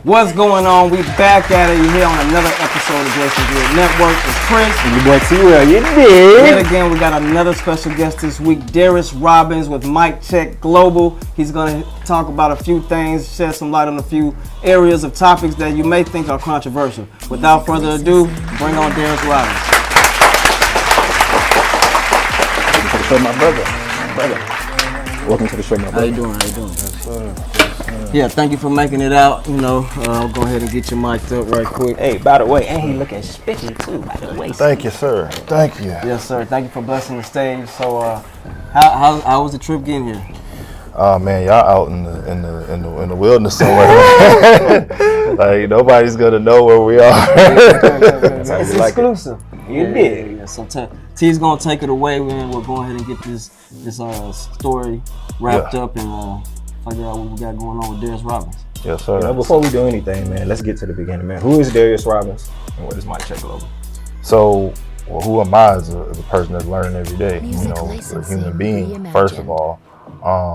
What's going on? We back at it here on another episode of Jason Good Network with Chris. And your boy T-Well, you did. Yet again, we got another special guest this week, Darris Robins with Mic Check Global. He's going to talk about a few things, shed some light on a few areas of topics that you may think are controversial. Without further ado, bring on Darris Robins. Welcome to the show, my brother. Welcome to the show, my brother. How you doing? Yes, sir. Yeah, thank you for making it out. You know, I'll go ahead and get your mic up right quick. Hey, by the way, and he looking spiffy too, by the way. Thank you, sir. Thank you. Yes, sir. Thank you for blessing the stage. So, how was the trip getting here? Oh man, y'all out in the wilderness somewhere. Like nobody's gonna know where we are. It's exclusive. You did. Yeah, so T's gonna take it away, man. We'll go ahead and get this story wrapped up and figure out what we got going on with Darris Robins. Yes, sir. Before we do anything, man, let's get to the beginning, man. Who is Darris Robins and what is Mic Check Global? So, who am I as a person that's learning every day? You know, a human being, first of all.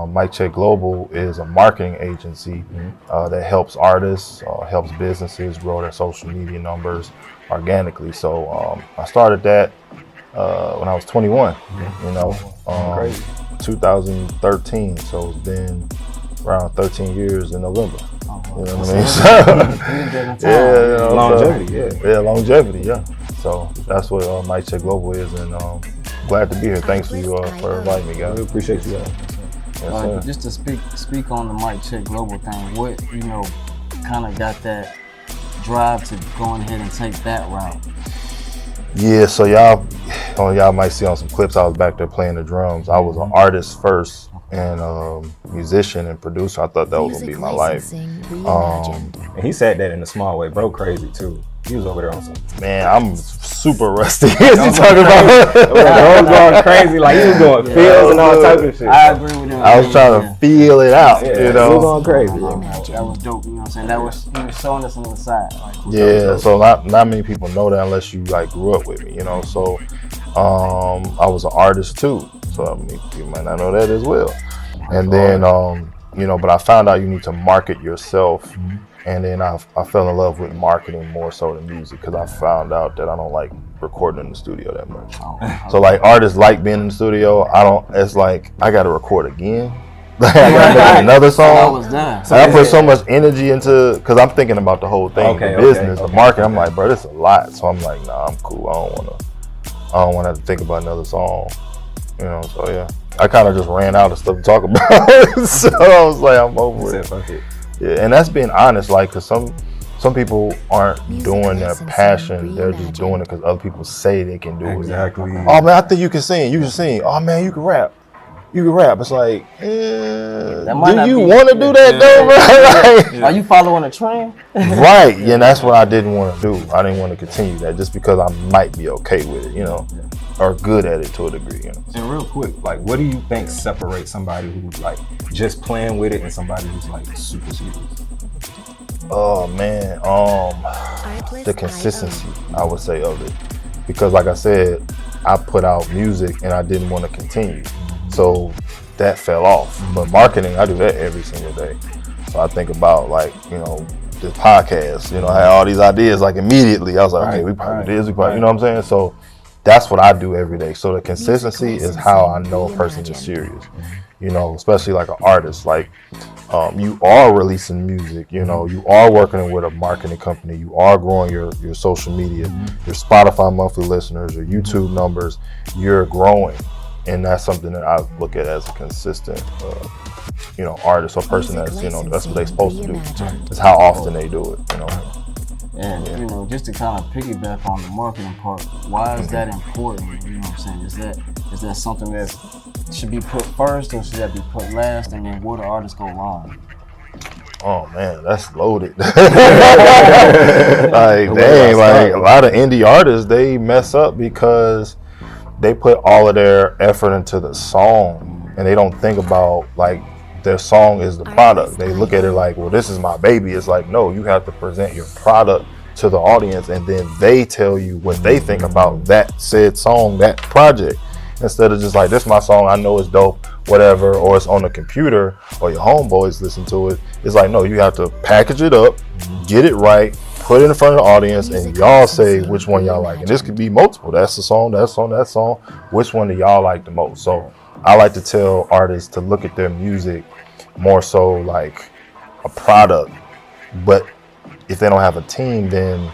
Mic Check Global is a marketing agency that helps artists, helps businesses grow their social media numbers organically. So I started that when I was 21, you know, 2013. So it's been around 13 years in November. You know what I mean? Yeah, longevity, yeah. So that's what Mic Check Global is, and glad to be here. Thanks for you for inviting me, guys. We appreciate you, guys. Yes, just to speak on the Mic Check Global thing, what kind of got that drive to going ahead and take that route? Yeah, so y'all might see on some clips I was back there playing the drums. I was an artist first and musician and producer. I thought that was gonna be my life. And he said that in a small way, bro. Crazy too. He was over there on something. Man, I'm super rusty. What you talking about? I was going crazy, like he was doing feels and all type of shit. I agree with him. I was trying to feel it out, you know. He was going crazy. That was dope, you know what I'm saying? That was, he was showing us on the side. Yeah, so not many people know that unless you like grew up with me, you know. So I was an artist too. So I mean, you might not know that as well. And then you know, but I found out you need to market yourself. And then I fell in love with marketing more so than music because I found out that I don't like recording in the studio that much. So like artists like being in the studio. It's like I got to record again. I got to make another song. I put so much energy into because I'm thinking about the whole thing, the business, the market. I'm like, bro, this is a lot. So I'm like, nah, I'm cool. I don't want to have to think about another song. You know, so yeah, I kind of just ran out of stuff to talk about. So I was like, I'm over it. Yeah, and that's being honest, like, cause some people aren't doing their passion; they're just doing it because other people say they can do it. Exactly. Oh man, I think you can sing. You can sing. Oh man, you can rap. You can rap. It's like, do you want to do that though, bro? Are you following a trend? Right. Yeah, that's what I didn't want to do. I didn't want to continue that just because I might be okay with it, you know, or good at it to a degree, you know. And real quick, like, what do you think separates somebody who's like just playing with it and somebody who's like super serious? Oh man, the consistency, I would say, of it, because like I said, I put out music and I didn't want to continue, so that fell off. But marketing, I do that every single day. So I think about, like, you know, this podcast, you know, I had all these ideas like immediately. I was like, okay, we probably do this, you know what I'm saying? So that's what I do every day. So the consistency is how I know a person is serious. You know, especially like an artist, like you are releasing music, you know, you are working with a marketing company, you are growing your social media, your Spotify monthly listeners, your YouTube numbers, you're growing. And that's something that I look at as a consistent, you know, artist or person that's, you know, that's what they're supposed to do. It's how often they do it, you know. And, you know, just to kind of piggyback on the marketing part, why is that important? You know what I'm saying? Is that something that should be put first or should that be put last? And then where do artists go wrong? Oh man, that's loaded. Like, dang, like a lot of indie artists, they mess up because they put all of their effort into the song and they don't think about, like, their song is the product. They look at it like, well, this is my baby. It's like, no, you have to present your product to the audience and then they tell you what they think about that said song, that project. instead of just like, this is my song, I know it's dope, whatever, or it's on the computer or your homeboys listen to it. It's like, no, you have to package it up, get it right, put it in front of the audience, and y'all say which one y'all like. And this could be multiple. That's the song, that song, that song. Which one do y'all like the most? So I like to tell artists to look at their music more so like a product. But if they don't have a team, then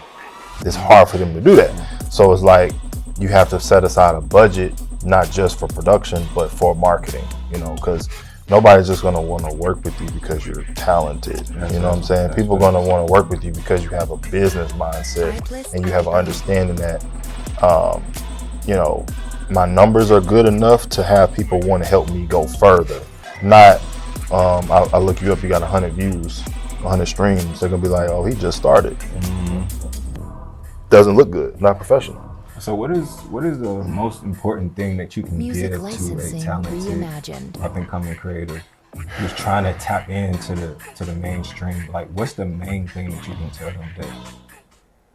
it's hard for them to do that. So it's like you have to set aside a budget, not just for production, but for marketing, you know, because nobody's just going to want to work with you because you're talented. You know what I'm saying? People are going to want to work with you because you have a business mindset and you have an understanding that, you know, my numbers are good enough to have people want to help me go further. Not, I look you up, you got 100 views, 100 streams. They're going to be like, oh, he just started. Doesn't look good, not professional. So what is the most important thing that you can Music give to a licensing talented reimagined. up and coming creator who's trying to tap into the mainstream? Like, what's the main thing that you can tell them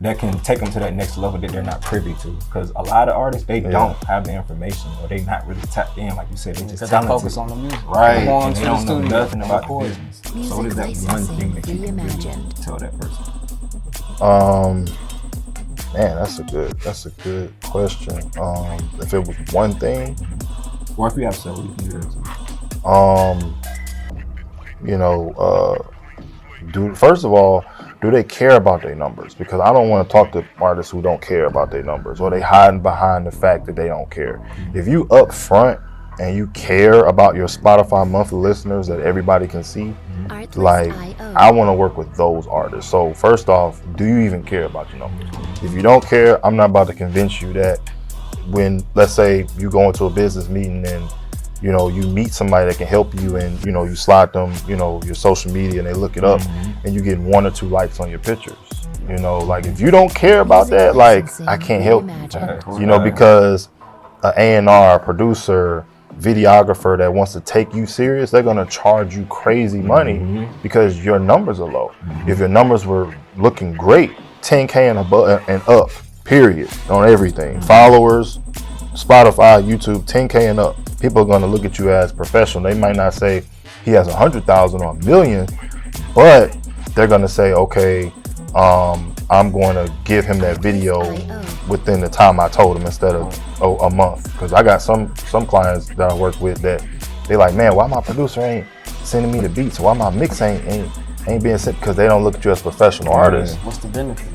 that can take them to that next level that they're not privy to? Because a lot of artists, they don't have the information, or they not really tapped in, like you said, they just talented. Focus on the music, right? Come on And to they the don't know studio. nothing about the business. Music So what is that one thing that you can really reimagined. tell that person? Man, that's a good question. If it was one thing, Or if you have several, you can do that too. you know, first of all, do they care about their numbers? Because I don't want to talk to artists who don't care about their numbers, or they hiding behind the fact that they don't care. If you up front and you care about your Spotify monthly listeners that everybody can see, like, I want to work with those artists. So first off, do you even care about your numbers? If you don't care, I'm not about to convince you that when, let's say, you go into a business meeting and, you know, you meet somebody that can help you, and, you know, you slide them, you know, your social media, and they look it up, and you get 1 or 2 likes on your pictures. You know, like, if you don't care about that, like, I can't help you. You know, because an A&R, producer, videographer that wants to take you serious, they're going to charge you crazy money because your numbers are low. If your numbers were looking great, 10K and above and up, period, on everything, followers, Spotify, YouTube, 10K and up, people are going to look at you as professional. They might not say he has 100,000 or 1 million, but they're going to say, okay, I'm going to give him that video within the time I told him, instead of a month. Because I got some clients that I work with that they like, man, why my producer ain't sending me the beats? Why my mix ain't being sent? Because they don't look at you as professional artists. What's the benefit?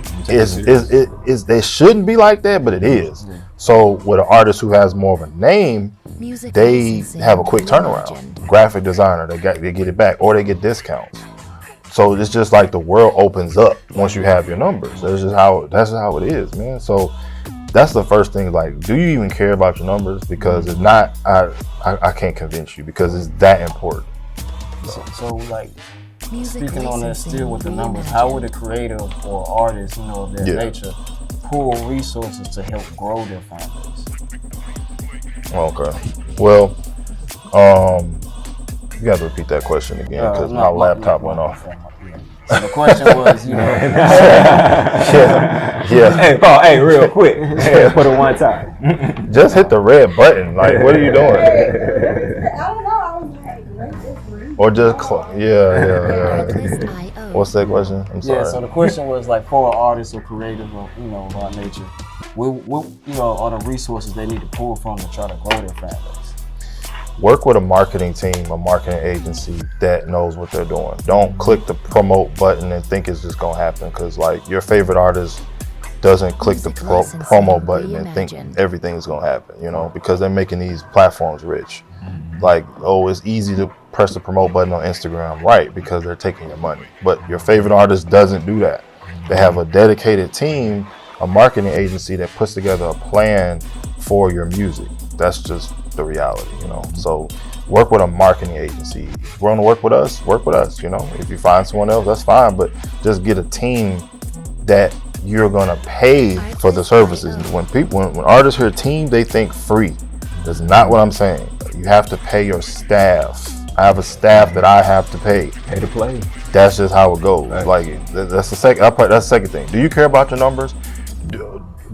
They shouldn't be like that, but it is. So with an artist who has more of a name, they have a quick turnaround. Graphic designer, they get it back, or they get discounts. So it's just like the world opens up once you have your numbers. That's just how it is, man. So that's the first thing. Like, do you even care about your numbers? Because if not, I can't convince you, because it's that important. So like, speaking on that still with the numbers, how would a creative or artist, you know, of their nature, pull resources to help grow their fan base? Okay. Well, you got to repeat that question again, because my laptop went off. So the question was, you know. Yeah. Hey, real quick. For the one time. Just hit the red button. Like, what are you doing? I don't know. I was like, Or just, yeah. What's that question? I'm sorry. Yeah, so the question was, like, for an artist or creative, or, you know, by nature, what you know, are the resources they need to pull from to try to grow their fan base? Work with a marketing team, a marketing agency that knows what they're doing. Don't click the promote button and think it's just gonna happen, because, like, your favorite artist doesn't click the promo button and think everything's gonna happen, you know, because they're making these platforms rich. Like, oh, it's easy to press the promote button on Instagram, right? Because they're taking your money. But your favorite artist doesn't do that. They have a dedicated team, a marketing agency that puts together a plan for your music. That's just the reality, you know. So work with a marketing agency. If you want to work with us, you know. If you find someone else, that's fine, but just get a team that you're gonna pay for the services. When artists hear team, they think free. That's not what I'm saying. You have to pay your staff. I have a staff that I have to pay. Pay to play. That's just how it goes. Right. Like, that's the second thing. Do you care about your numbers?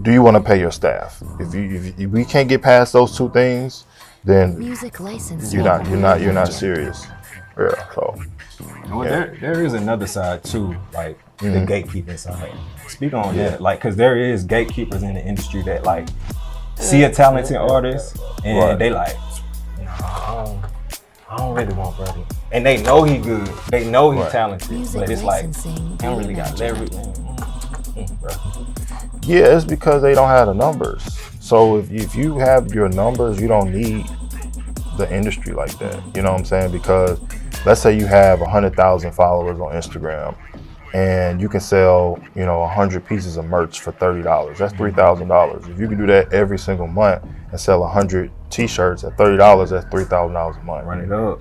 do you want to pay your staff? If we can't get past those two things, then Music licensing. you're not serious. Yeah. So Well, there is another side too, like the gatekeeping side. Speak on Yeah. that, like, because there is gatekeepers in the industry that like see a talented artist and Right. they like, nah, I don't really want brother. And they know he good, they know he's Right. talented, Music but it's like, licensing he don't really got reimagined. leverage. Bro. yeah, it's because they don't have the numbers. So if you have your numbers, you don't need the industry like that. You know what I'm saying? Because let's say you have 100,000 followers on Instagram and you can sell, 100 pieces of merch for $30. That's $3,000. If you can do that every single month and sell 100 t-shirts at $30, that's $3,000 a month. Run it up.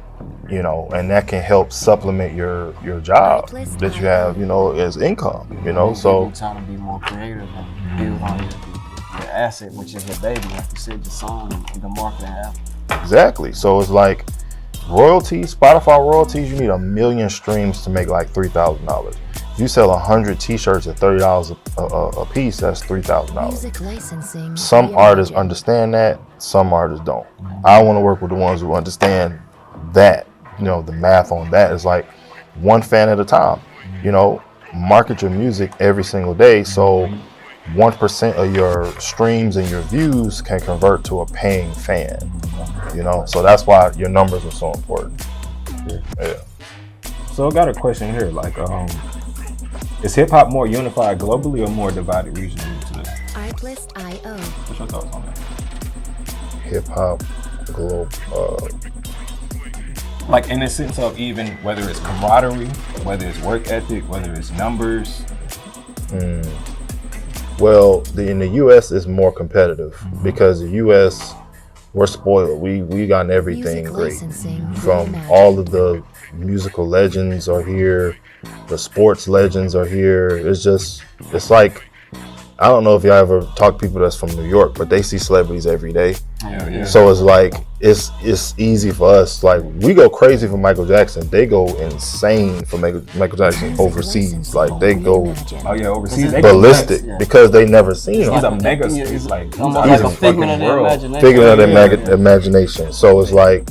And that can help supplement your job that you have, as income, so you're trying to be more creative and build on your asset, which is your baby, like you said, your song and the marketing app. exactly. So it's like royalties, Spotify royalties, you need 1 million streams to make like $3,000. If you sell 100 t-shirts at $30 a piece, that's $3,000. Music licensing. Some artists reimagined. understand that, some artists don't. I want to work with the ones who understand that, the math on that is like one fan at a time. Market your music every single day so 1% of your streams and your views can convert to a paying fan. So that's why your numbers are so important. Yeah. So I got a question here, like, is hip hop more unified globally or more divided regionally today? Artlist.io. What's your thoughts on that? Hip hop, globe. Like in the sense of even whether it's camaraderie, whether it's work ethic, whether it's numbers. Well, in the U.S. is more competitive because the U.S. we're spoiled. We got everything Music great. licensing From reimagined. all of the musical legends are here, the sports legends are here. It's like, I don't know if y'all ever talk to people that's from New York, but they see celebrities every day. Yeah. So it's like it's easy for us. Like we go crazy for Michael Jackson. They go insane for Michael Jackson Music overseas. licensing Like they go reimagined. Oh yeah, overseas they go ballistic Yeah. because they never seen nuts. him. He's a mega. He's like Almost He's like a a figment of fucking their world. imagination. Figure out their Yeah. imagination. So it's like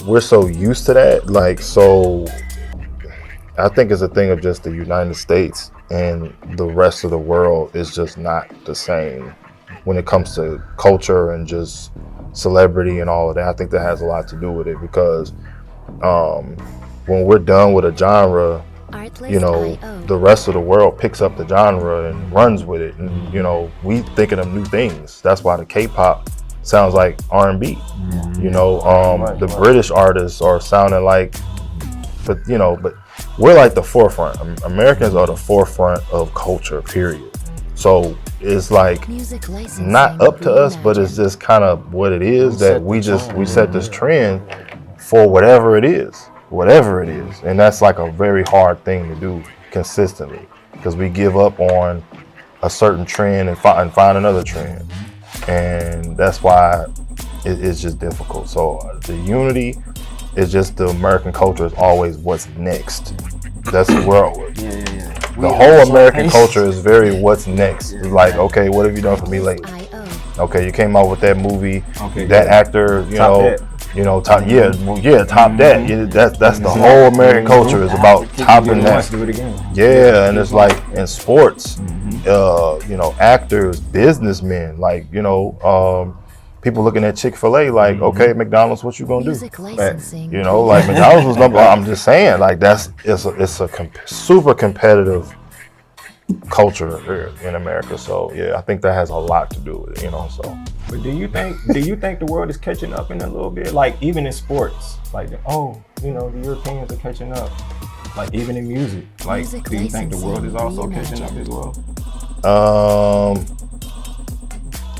we're so used to that. Like so, I think it's a thing of just the United States and the rest of the world is just not the same when it comes to culture and just celebrity and all of that. I think that has a lot to do with it because when we're done with a genre, Artlist.io. the rest of the world picks up the genre and runs with it. And, we thinking of new things. That's why the K-pop sounds like R&B. The British artists are sounding like, but we're like the forefront. Americans are the forefront of culture, period. So it's like Music licensing not up to us, but it's reimagined. just kind of what it is that we set this trend for whatever it is, and that's like a very hard thing to do consistently because we give up on a certain trend and find another trend, and that's why it's just difficult. So the unity is just the American culture is always what's next. That's where the whole American culture is very what's next. It's like, okay, what have you done for me lately? Artlist.io. Okay, you came out with that movie, Okay, that yeah. actor, Top that. top top that. Yeah, that's the whole American culture is about topping Let's that. do it again. Yeah, and it's like in sports, actors, businessmen, like people looking at Chick-fil-A, like, okay, McDonald's, what you gonna do? Music licensing. Like McDonald's was number. I'm just saying, like it's a super competitive culture here in America. So yeah, I think that has a lot to do with it. So. But do you think the world is catching up in a little bit? Like even in sports, like the Europeans are catching up. Like even in music, like Music do you think the world is also licensing catching up as well?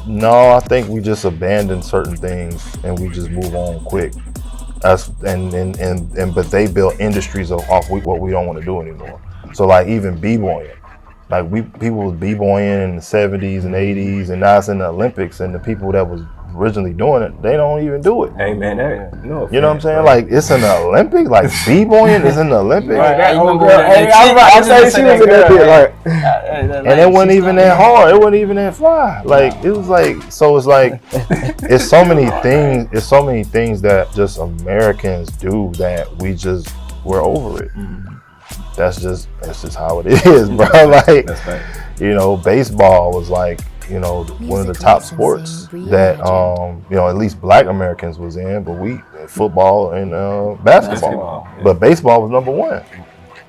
No, I think we just abandon certain things and we just move on quick. But they build industries off what we don't want to do anymore. So like even b-boying, like people was b-boying in the 70s and 80s, and now it's in the Olympics, and the people that was originally doing it, they don't even do it. Hey man, no. You know what I'm saying? Like it's in the Olympic, like b-boying is in the Olympic. Right, I'm saying she was in that bit, like, and it wasn't even that hard. It wasn't even that fly. Like it was like, so it's like, it's so many things. It's so many things that just Americans do that we're over it. That's just how it is, bro. Like, you know, baseball was like, you know, one of the top sports that, you know, at least Black Americans was in, but football and basketball. But baseball was number one.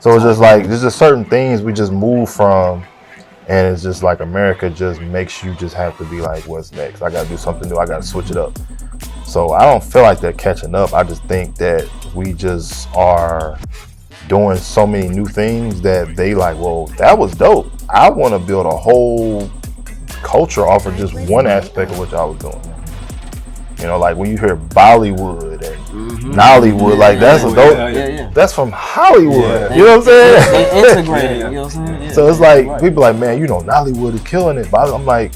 So it's just like, there's just certain things we just move from, and it's just like America just makes you just have to be like, what's next? I got to do something new. I got to switch it up. So I don't feel like they're catching up. I just think that we just are doing so many new things that they like, well, that was dope. I want to build a whole culture off of just one aspect of what y'all was doing. You know, like when you hear Bollywood and Nollywood, like that's a dope. That's from Hollywood. You know what I'm saying? They integrated. You know what I'm saying? So it's like people like, man, you know, Nollywood is killing it. But I'm like,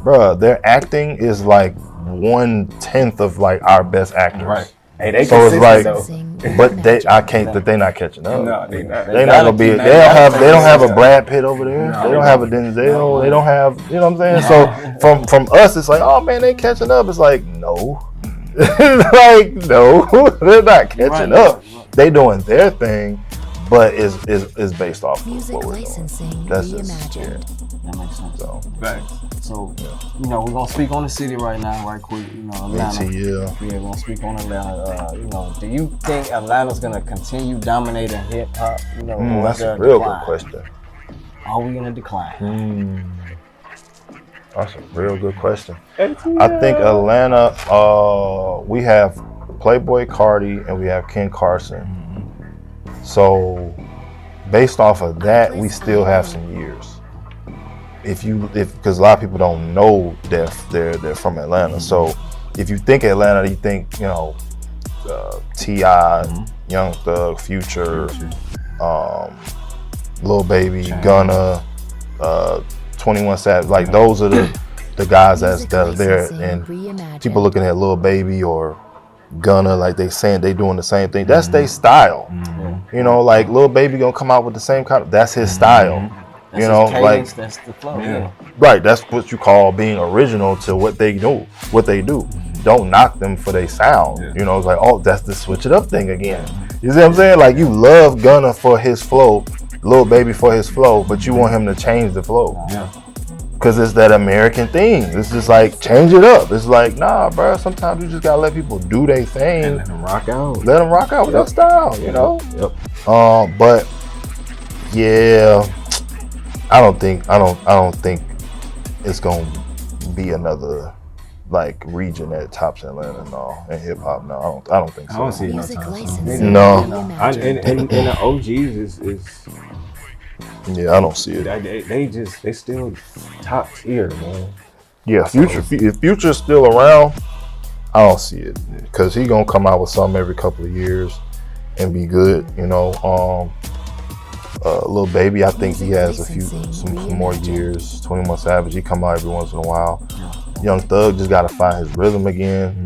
bruh, their acting is like 1/10 of like our best actors. Right. Hey, they so it's like, though. but they not catching up. No, they not. They not gonna be. They don't have a Brad Pitt over there. They don't have a Denzel. They don't have. You know what I'm saying? So from us, it's like, oh man, they catching up. It's like, no, like no, they're not catching up. They doing their thing, but is based off of what we're doing. That's just That makes sense. so. So, you know, we're gonna speak on the city right now, right quick. You know, Atlanta. ATL. Yeah, we're gonna speak on Atlanta. You know, do you think Atlanta's gonna continue dominating hip hop? You know, or That's is there a real decline? good question. Are we in a decline? That's a real good question. I think Atlanta, we have Playboy Cardi and we have Ken Carson. So based off of that, we still have some years. Because a lot of people don't know they're from Atlanta. So if you think Atlanta, you think, you know, T.I., Young Thug, Future, Lil Baby, Gunna, 21 Savage. Like those are the guys that are there. And people looking at Lil Baby or Gunna, like they saying they doing the same thing. That's their style. You know, like Lil Baby gonna come out with the same kind of. That's his style. That's you know, cadence, like that's the flow. right. That's what you call being original to what they do. Don't knock them for their sound. You know, it's like, oh, that's the switch it up thing again. You see what I'm saying? Like you love Gunna for his flow, Lil Baby for his flow, but you want him to change the flow. Cause it's that American thing. It's just like change it up. It's like, nah, bro. Sometimes you just gotta let people do their thing. And let them rock out. Let them rock out with their style. You know. But yeah, I don't think it's gonna be another like region that tops Atlanta in hip hop. No, I don't think so. I don't see it no Music time. licensing. No. And the OGs is Yeah, I don't see it. they still top tier, man. Yeah, if Future's still around, I don't see it because he gonna come out with something every couple of years and be good. You know, Lil Baby, I think he has some more years. 21 Savage, he come out every once in a while. Young Thug just gotta find his rhythm again.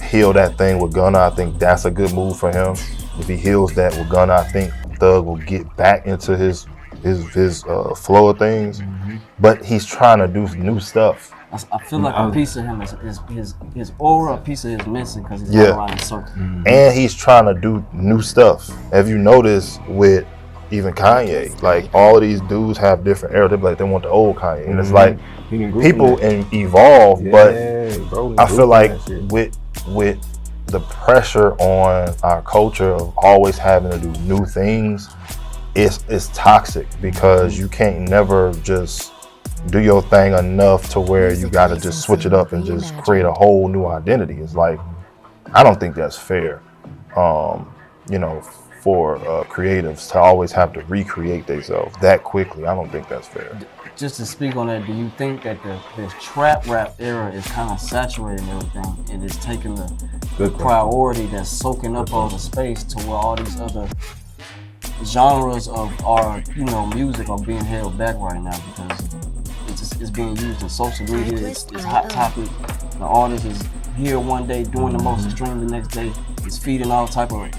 Heal that thing with Gunna. I think that's a good move for him. If he heals that with Gunna, I think Thug will get back into his flow of things. But he's trying to do new stuff. I feel like a piece of him is his aura, a piece of his missing because he's not around in circle. And he's trying to do new stuff. Have you noticed with even Kanye, like all of these dudes have different eras. They're like they want the old Kanye, and it's like people evolve. But I feel like with the pressure on our culture of always having to do new things, it's toxic because you can't never just do your thing enough to where you got to just switch it up and just create a whole new identity. It's like, I don't think that's fair, you know, for creatives to always have to recreate themselves that quickly. I don't think that's fair. Just to speak on that, do you think that this trap rap era is kind of saturating everything and it's taking the priority that's soaking up all the space to where all these other genres of our, you know, music are being held back right now because it's being used in social media. It's hot topic. The artist is here one day doing the most extreme, the next day it's feeding all type of.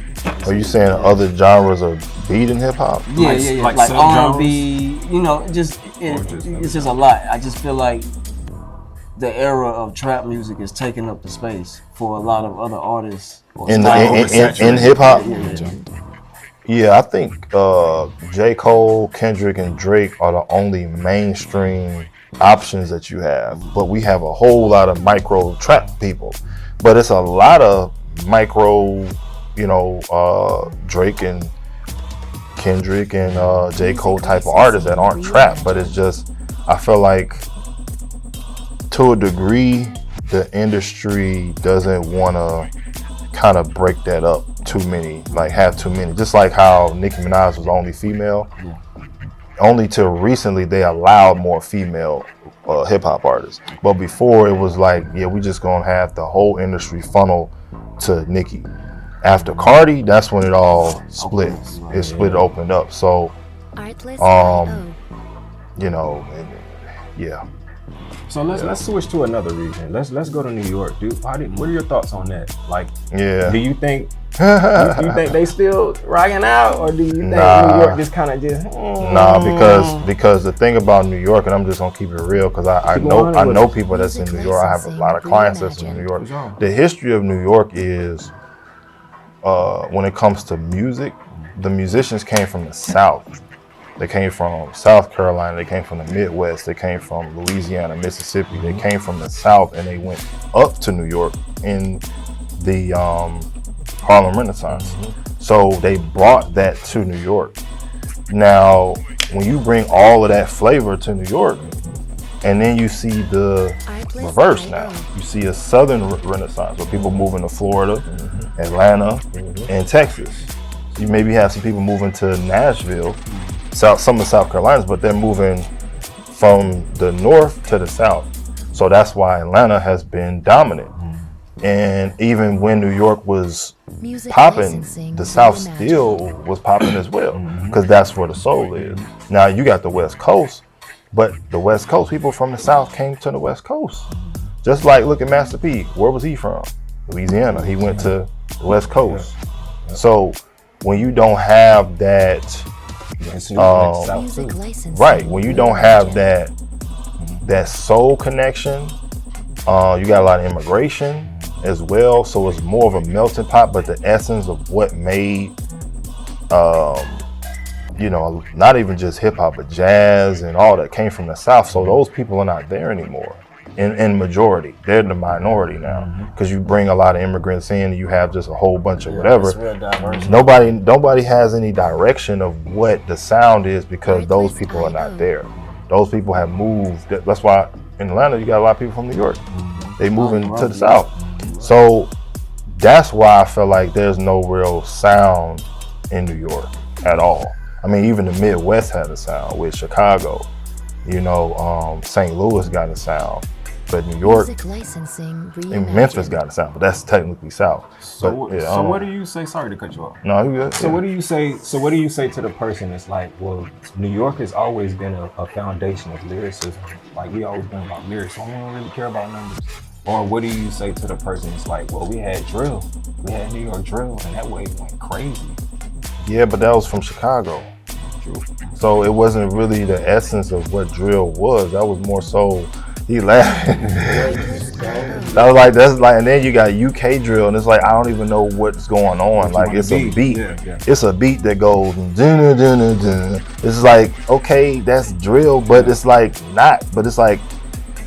Are you saying other genres are beating hip hop? Yeah, like subgenres? R&B. You know, it's just a lot. I just feel like the era of trap music is taking up the space for a lot of other artists. In hip hop? Yeah. Yeah, I think J. Cole, Kendrick, and Drake are the only mainstream options that you have. But we have a whole lot of micro trap people. But it's a lot of micro, Drake and Kendrick and J. Cole type of artists that aren't trap. But it's just, I feel like to a degree, the industry doesn't want to kind of break that up too many, like have too many. Just like how Nicki Minaj was only female. Yeah. Only till recently they allowed more female hip hop artists. But before it was like, yeah, we just gonna have the whole industry funnel to Nicki. After Cardi, that's when it all split. It split, opened up. So, yeah. So let's switch to another region. Let's go to New York, dude. What are your thoughts on that? Like, do you think you think they still rocking out, or do you think New York just kind of because the thing about New York, and I'm just gonna keep it real, because I know people that's in New York. I have a lot of clients that's in New York. The history of New York is when it comes to music, the musicians came from the South. They came from South Carolina, they came from the Midwest, they came from Louisiana, Mississippi, they came from the South, and they went up to New York in the Harlem Renaissance. So they brought that to New York. Now, when you bring all of that flavor to New York, and then you see the reverse now. You see a Southern Renaissance where people moving to Florida, Atlanta, and Texas. You maybe have some people moving to Nashville, some of South Carolina, but they're moving from the north to the south. So that's why Atlanta has been dominant. And even when New York was popping, the South still was popping as well, because that's where the soul is. Now you got the West Coast, but the West Coast, people from the South came to the West Coast. Just like, look at Master P. Where was he from? Louisiana. He went to the West Coast. So when you don't have that, right, when you don't have that soul connection, you got a lot of immigration as well, so it's more of a melting pot. But the essence of what made not even just hip hop, but jazz and all that came from the South. So those people are not there anymore. In majority, they're the minority now, because you bring a lot of immigrants in, and you have just a whole bunch of whatever. Nobody has any direction of what the sound is, because those people are not there. Those people have moved. That's why in Atlanta you got a lot of people from New York. They moving to the South. So that's why I feel like there's no real sound in New York at all. I mean, even the Midwest had a sound with Chicago. St. Louis got a sound. But New York and Memphis got a sound, but that's technically South. So what do you say? Sorry to cut you off. No, you good. So what do you say? So what do you say to the person that's like, well, New York has always been a foundation of lyricism. Like, we always been about lyrics, so we don't really care about numbers. Or what do you say to the person that's like, well, we had drill, we had New York drill, and that wave went crazy. Yeah, but that was from Chicago. True. So it wasn't really the essence of what drill was. That was more so. He laughed. That's like, and then you got UK drill, and it's like, I don't even know what's going on. Like, it's a beat. Yeah. It's a beat that goes. Dun, dun, dun, dun. It's like, okay, that's drill, but it's like not. But it's like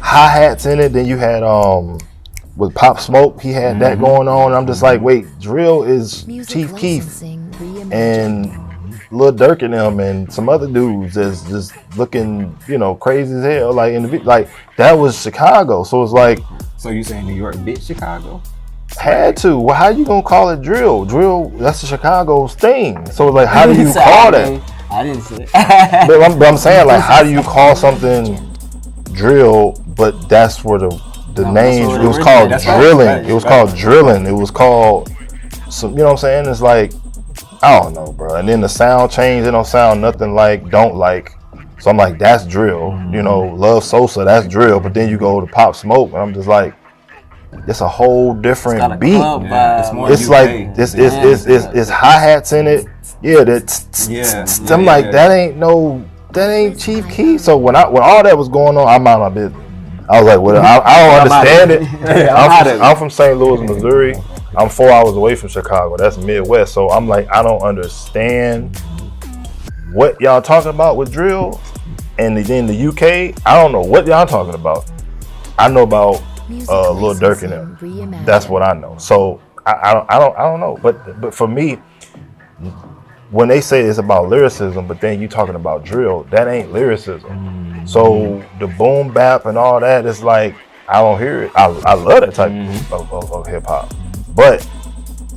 hi-hats in it. Then you had with Pop Smoke, he had that going on. I'm just like, wait, drill is Chief Keef and Lil Durk and them and some other dudes that's just looking, crazy as hell. Like like that was Chicago. So it's like. So you saying New York bit Chicago? Had to. Well, how you gonna call it drill? Drill, that's the Chicago's thing. So it's like, how do you call that? I didn't say it. but I'm saying, like, how do you call something drill? But that's where the name. It was called drilling. It was called drilling. It was called some. You know what I'm saying? It's like, I don't know, bro. And then the sound changed. It don't sound nothing like Don't Like. So I'm like, that's drill. You know, Love Sosa, that's drill. But then you go to Pop Smoke, and I'm just like, it's a whole different beat. It's more It's UK. like it's hi-hats in it. Yeah, I'm like, that ain't Chief Keef. So when all that was going on, I'm out of my business. I was like, well, I don't understand it. I'm from St. Louis, Missouri. I'm 4 hours away from Chicago. That's Midwest. So I'm like, I don't understand what y'all talking about with drill. And then the UK, I don't know what y'all talking about. I know about Lil Durk and them. That's what I know. So I don't know. But for me, when they say it's about lyricism, but then you talking about drill, that ain't lyricism. So the boom bap and all that is like, I don't hear it. I love that type of hip hop, but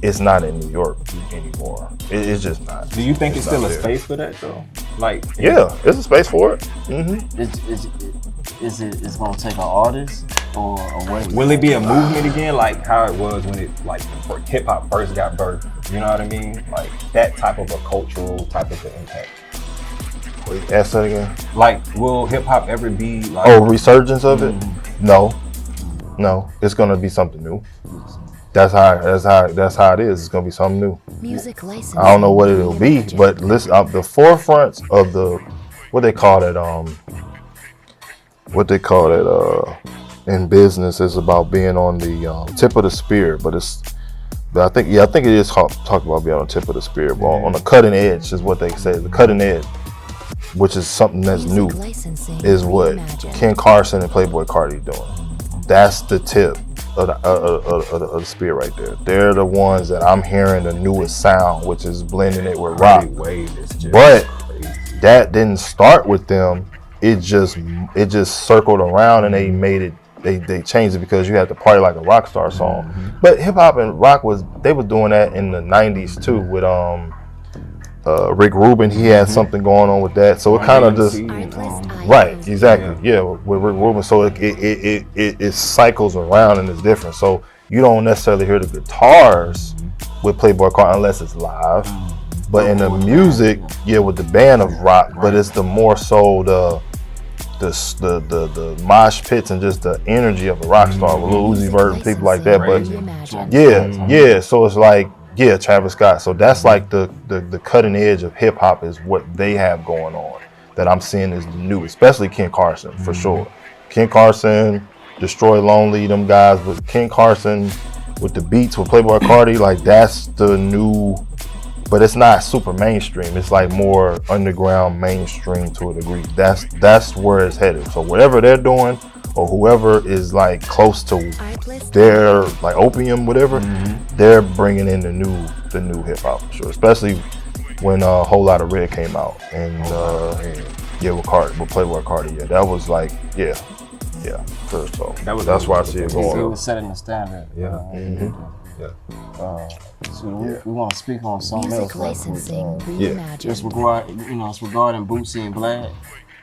it's not in New York anymore. It's just not. Do you think it's still a there. space for that though? Like, Yeah, there's a space for it. Is it gonna take an artist or a way? will it be a movement again, like how it was when it like hip hop first got birthed? You know what I mean? Like that type of a cultural type of an impact. Wait, ask that again. Like, will hip hop ever be like? Oh, resurgence of it? No. It's gonna be something new. That's how it is. It's gonna be something new. Music license. I don't know what it'll be, but listen, the forefronts of the what they call it in business is about being on the tip of the spear. But I think it is talk about being on the tip of the spear, but on the cutting edge is what they say. The cutting edge, which is something that's new, is what Ken Carson and Playboi Carti doing. That's the tip of the spear right there. They're the ones that I'm hearing the newest sound, which is blending it with rock. But that didn't start with them. It just circled around and they made it. They changed it because you had to party like a rock star song. But hip hop and rock was doing that in the 90s too with Rick Rubin. He had something going on with that. So it kind of just right, exactly. Yeah, with Rick Rubin. So it cycles around and it's different. So you don't necessarily hear the guitars with Playboi Carti unless it's live. But in the music, with the band of rock, but it's the more so the mosh pits and just the energy of a rock star with Lil Uzi Vert and people like that. But so it's like Travis Scott. So that's like the cutting edge of hip hop is what they have going on that I'm seeing is new, especially Ken Carson for sure. Ken Carson, Destroy Lonely, them guys, but Ken Carson with the beats with Playboi Carti, like that's the new. But it's not super mainstream. It's like more underground mainstream to a degree. That's where it's headed. So whatever they're doing, or whoever is like close to their like Opium, whatever, they're bringing in the new hip hop for sure. Especially when a Whole Lot of Red came out and with Playboi Carti. Yeah, that was like first. So that's why I see it going. It was setting the standard. So we want to speak on something Music else. licensing reimagined. It's regarding Boosie and Vlad.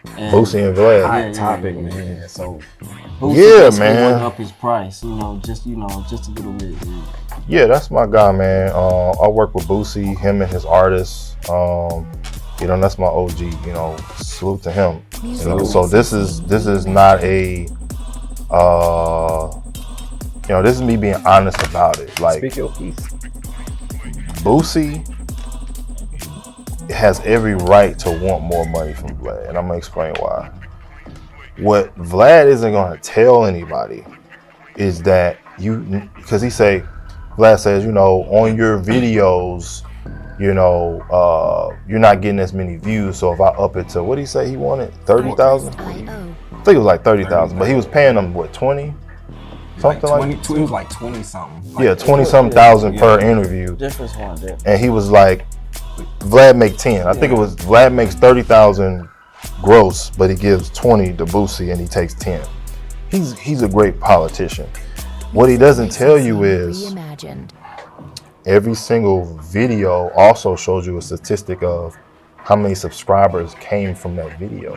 Boosie and Vlad. Topic, man. So Boosie man. went up his price. Just a little bit. Yeah, that's my guy, man. I work with Boosie, him and his artists. That's my OG. Salute to him. So this is not a. This is me being honest about it. Like, speak your piece. Boosie has every right to want more money from Vlad, and I'm gonna explain why. What Vlad isn't gonna tell anybody is that because Vlad says, on your videos, you're not getting as many views. So if I up it to, what did he say he wanted? 30,000? I think it was like 30,000, but he was paying them what, 20? Something like 20, it was like 20 something. Like 20-something thousand per interview. Difference one there. And he was like, Vlad make 10. I think it was Vlad makes 30,000 gross, but he gives 20 to Boosie and he takes 10. He's a great politician. What he doesn't tell you is every single video also shows you a statistic of how many subscribers came from that video.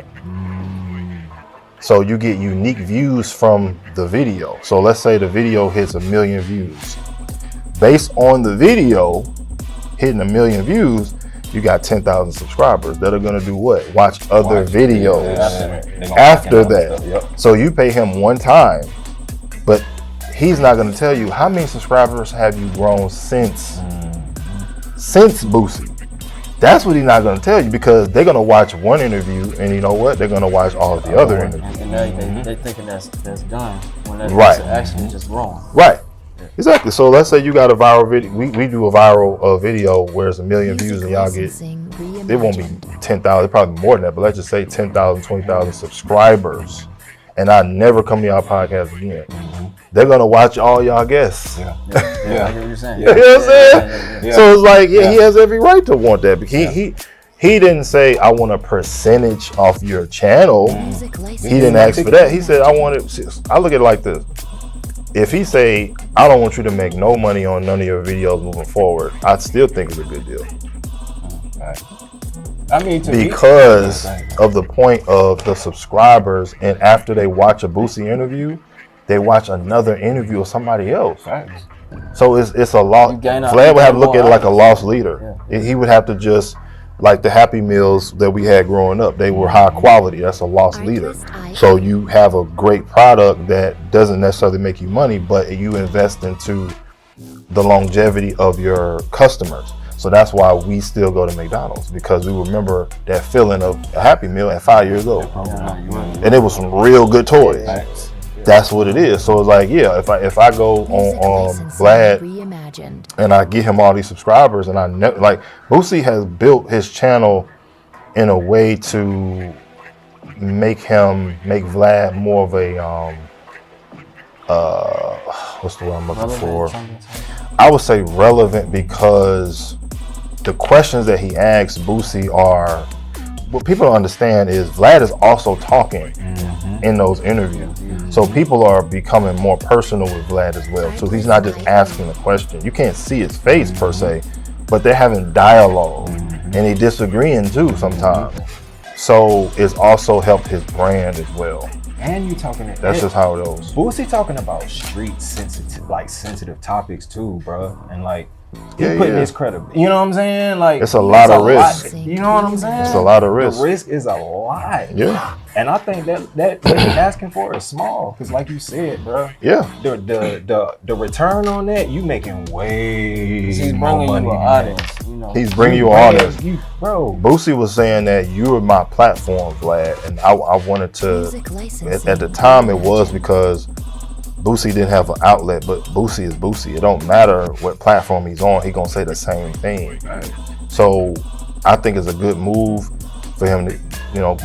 So you get unique views from the video. So let's say the video hits 1 million views. Based on the video hitting 1 million views, you got 10,000 subscribers that are gonna do what? Watch other videos They after gonna that. stuff, yep. So you pay him one time, but he's not gonna tell you how many subscribers have you grown since Boosie. That's what he's not gonna tell you, because they're gonna watch one interview, and you know what? They're gonna watch all of the other interviews. And they thinking that's done when that's Right. actually just wrong. Right. Exactly. So let's say you got a viral video. We do a viral video where it's 1 million views, and y'all get, it won't be 10,000, probably more than that, but let's just say 10,000, 20,000 subscribers, and I never come to y'all podcast again. They're gonna watch all y'all guests. Yeah, I get what you're saying. You know what I'm saying? Yeah. So it's like, he has every right to want that. He didn't say, I want a percentage off your channel. He didn't ask for that. He said, I want it. I look at it like this. If he say, I don't want you to make no money on none of your videos moving forward, I still think it's a good deal. Right. I mean, Because of the point of the subscribers, and after they watch a Boosie interview, they watch another interview of somebody else. Facts. So it's a loss. Vlad would have to look at it like a lost leader. He would have to just, like the Happy Meals that we had growing up, they were high quality. That's a lost leader. So you have a great product that doesn't necessarily make you money, but you invest into the longevity of your customers. So that's why we still go to McDonald's, because we remember that feeling of a Happy Meal at 5 years old. And it was some real good toys. That's what it is. So it's like, yeah, if I go on Vlad and I get him all these subscribers, and I like Boosie has built his channel in a way to make Vlad more of a what's the word I'm looking for? I would say relevant, because the questions that he asks Boosie are, what people don't understand is Vlad is also talking in those interviews. So people are becoming more personal with Vlad as well. So he's not just asking a question. You can't see his face per se, but they're having dialogue, and they disagreeing too sometimes. So it's also helped his brand as well. And you talking, that's just how it goes. Boosie talking about street sensitive topics too, bro, and like he Yeah, putting yeah. his credibility. You know what I'm saying? Like It's a lot of risk. You know what I'm saying? It's a lot of risk. The risk is a lot. Yeah. And I think that what he's asking for is small, because like you said, bro. Yeah. The return on that, you making way He's more bringing money you an than audience. that. You know. He's bringing you an audience. Bro. Boosie was saying that you were my platform, Vlad, and I wanted to. At the time, it was because Boosie didn't have an outlet, but Boosie is Boosie. It don't matter what platform he's on; he gonna say the same thing. Right. So I think it's a good move for him to,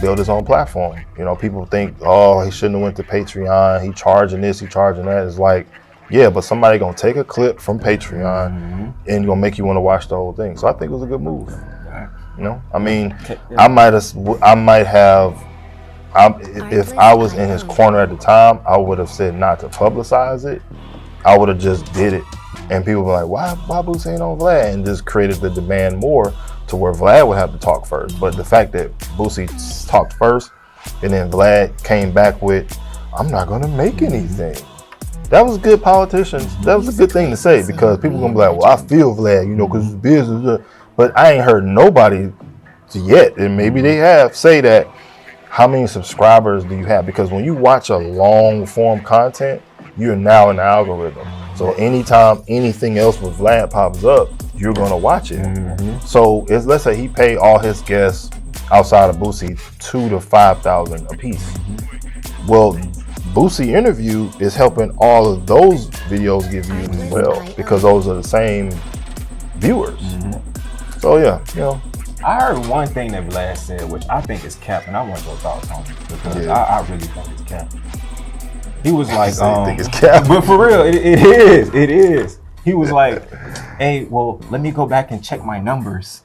build his own platform. People think, oh, he shouldn't have went to Patreon. He charging this, he charging that. It's like, yeah, but somebody gonna take a clip from Patreon and gonna make you want to watch the whole thing. So I think it was a good move. I mean, I might have. If I was in his corner at the time, I would have said not to publicize it. I would have just did it, and people were like, "Why Boosie ain't on Vlad?" and just created the demand more to where Vlad would have to talk first. But the fact that Boosie talked first, and then Vlad came back with, "I'm not gonna make anything." That was good politicians. That was a good thing to say, because people gonna be like, "Well, I feel Vlad, because it's business." But I ain't heard nobody yet, and maybe they have, say that. How many subscribers do you have? Because when you watch a long form content, you're now in the algorithm. So anytime anything else with Vlad pops up, you're gonna watch it. So let's say he paid all his guests outside of Boosie $2,000 to $5,000 a piece. Well, Boosie interview is helping all of those videos get views as well, because those are the same viewers. So yeah, I heard one thing that Vlad said, which I think is cap, and I want your thoughts on it, because I really think it's cap. He was like, I think it's cap. But for real, it is. He was like, hey, well, let me go back and check my numbers.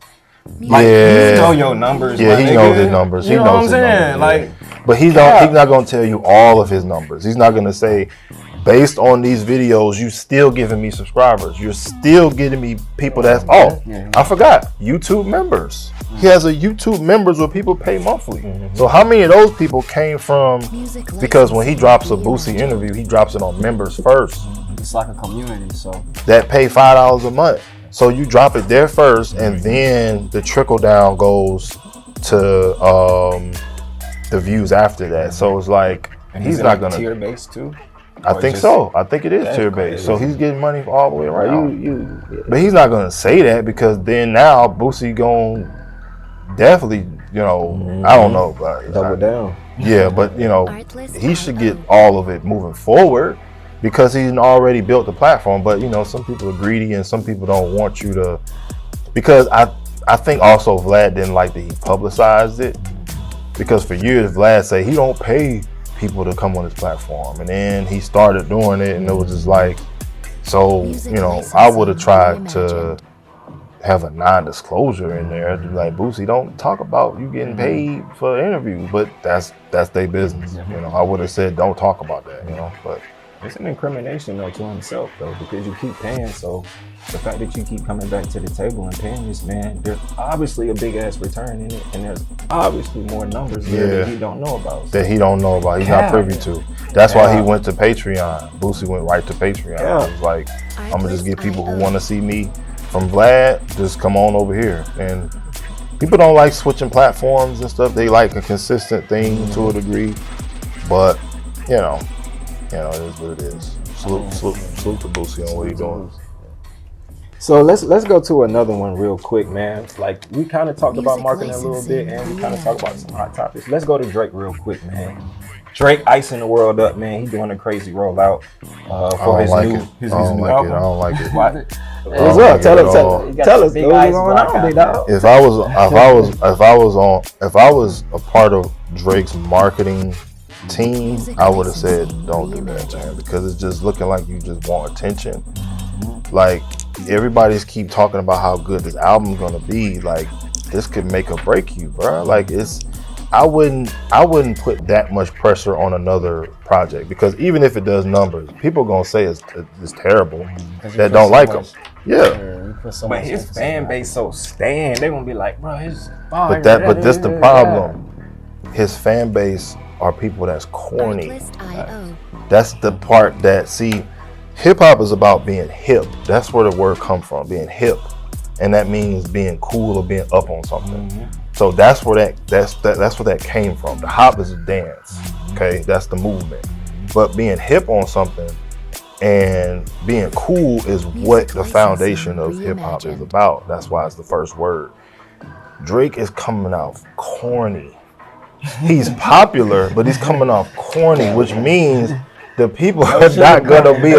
Like, you know your numbers. Yeah, my he nigga. knows his numbers. You He know knows what I'm his saying? numbers. Like, but he's not gonna tell you all of his numbers. He's not gonna say, based on these videos, you still giving me subscribers. You're still getting me people that's I forgot, YouTube members. He has a YouTube members where people pay monthly. So how many of those people came from, because when he drops a Boosie interview, he drops it on members first It's like a community, so that pay $5 a month. So you drop it there first, and then the trickle down goes to the views after that. So it's like And he's is it not like gonna tier based too. I think so. I think it is That's tier based. So crazy. he's getting money all the way around. You But he's not gonna say that because then now Boosie gon' definitely, I don't know, but double down. yeah, but he should get all of it moving forward because he's already built the platform. But some people are greedy and some people don't want you to, because I think also Vlad didn't like that he publicized it, because for years Vlad said he don't pay people to come on his platform, and then he started doing it, and it was just like, so I would have tried to have a non-disclosure in there, like, Boosie, don't talk about you getting paid for interviews, but that's their business. I would have said don't talk about that, but It's an incrimination though to himself though, because you keep paying. So the fact that you keep coming back to the table and paying this man, there's obviously a big ass return in it, and there's obviously more numbers there that he don't know about. That he don't know about. He's not privy to. That's why he went to Patreon. Boosie went right to Patreon. Yeah. It was like, I'm gonna just get people who want to see me from Vlad, just come on over here. And people don't like switching platforms and stuff. They like a consistent thing to a degree, but it is what it is. Salute to Boosie on what he's doing. So let's go to another one real quick, man. Like, we kind of talked about marketing a little bit, and we kind of talked about some hot topics. Let's go to Drake real quick, man. Drake icing the world up, man. He's doing a crazy rollout for his new album. I don't like it. Why? What's up? Tell us. What's going on, big dog? If I was a part of Drake's marketing team, I would have said don't do that, man, because it's just looking like you just want attention. Like, everybody's keep talking about how good this album's gonna be. Like, this could make or break you, bro. Like, I wouldn't put that much pressure on another project, because even if it does numbers, people gonna say it's terrible that don't like him. Yeah. But his fan base so stan, they gonna be like, bro, his But this the problem. His fan base are people that's corny. That's the part that, see, hip hop is about being hip. That's where the word come from, being hip, and that means being cool or being up on something. So that's where that's where that came from. The hop is a dance, okay? That's the movement. But being hip on something and being cool is what the foundation of hip hop is about. That's why it's the first word. Drake is coming off corny. He's popular, but he's coming off corny, which means the people are not gonna be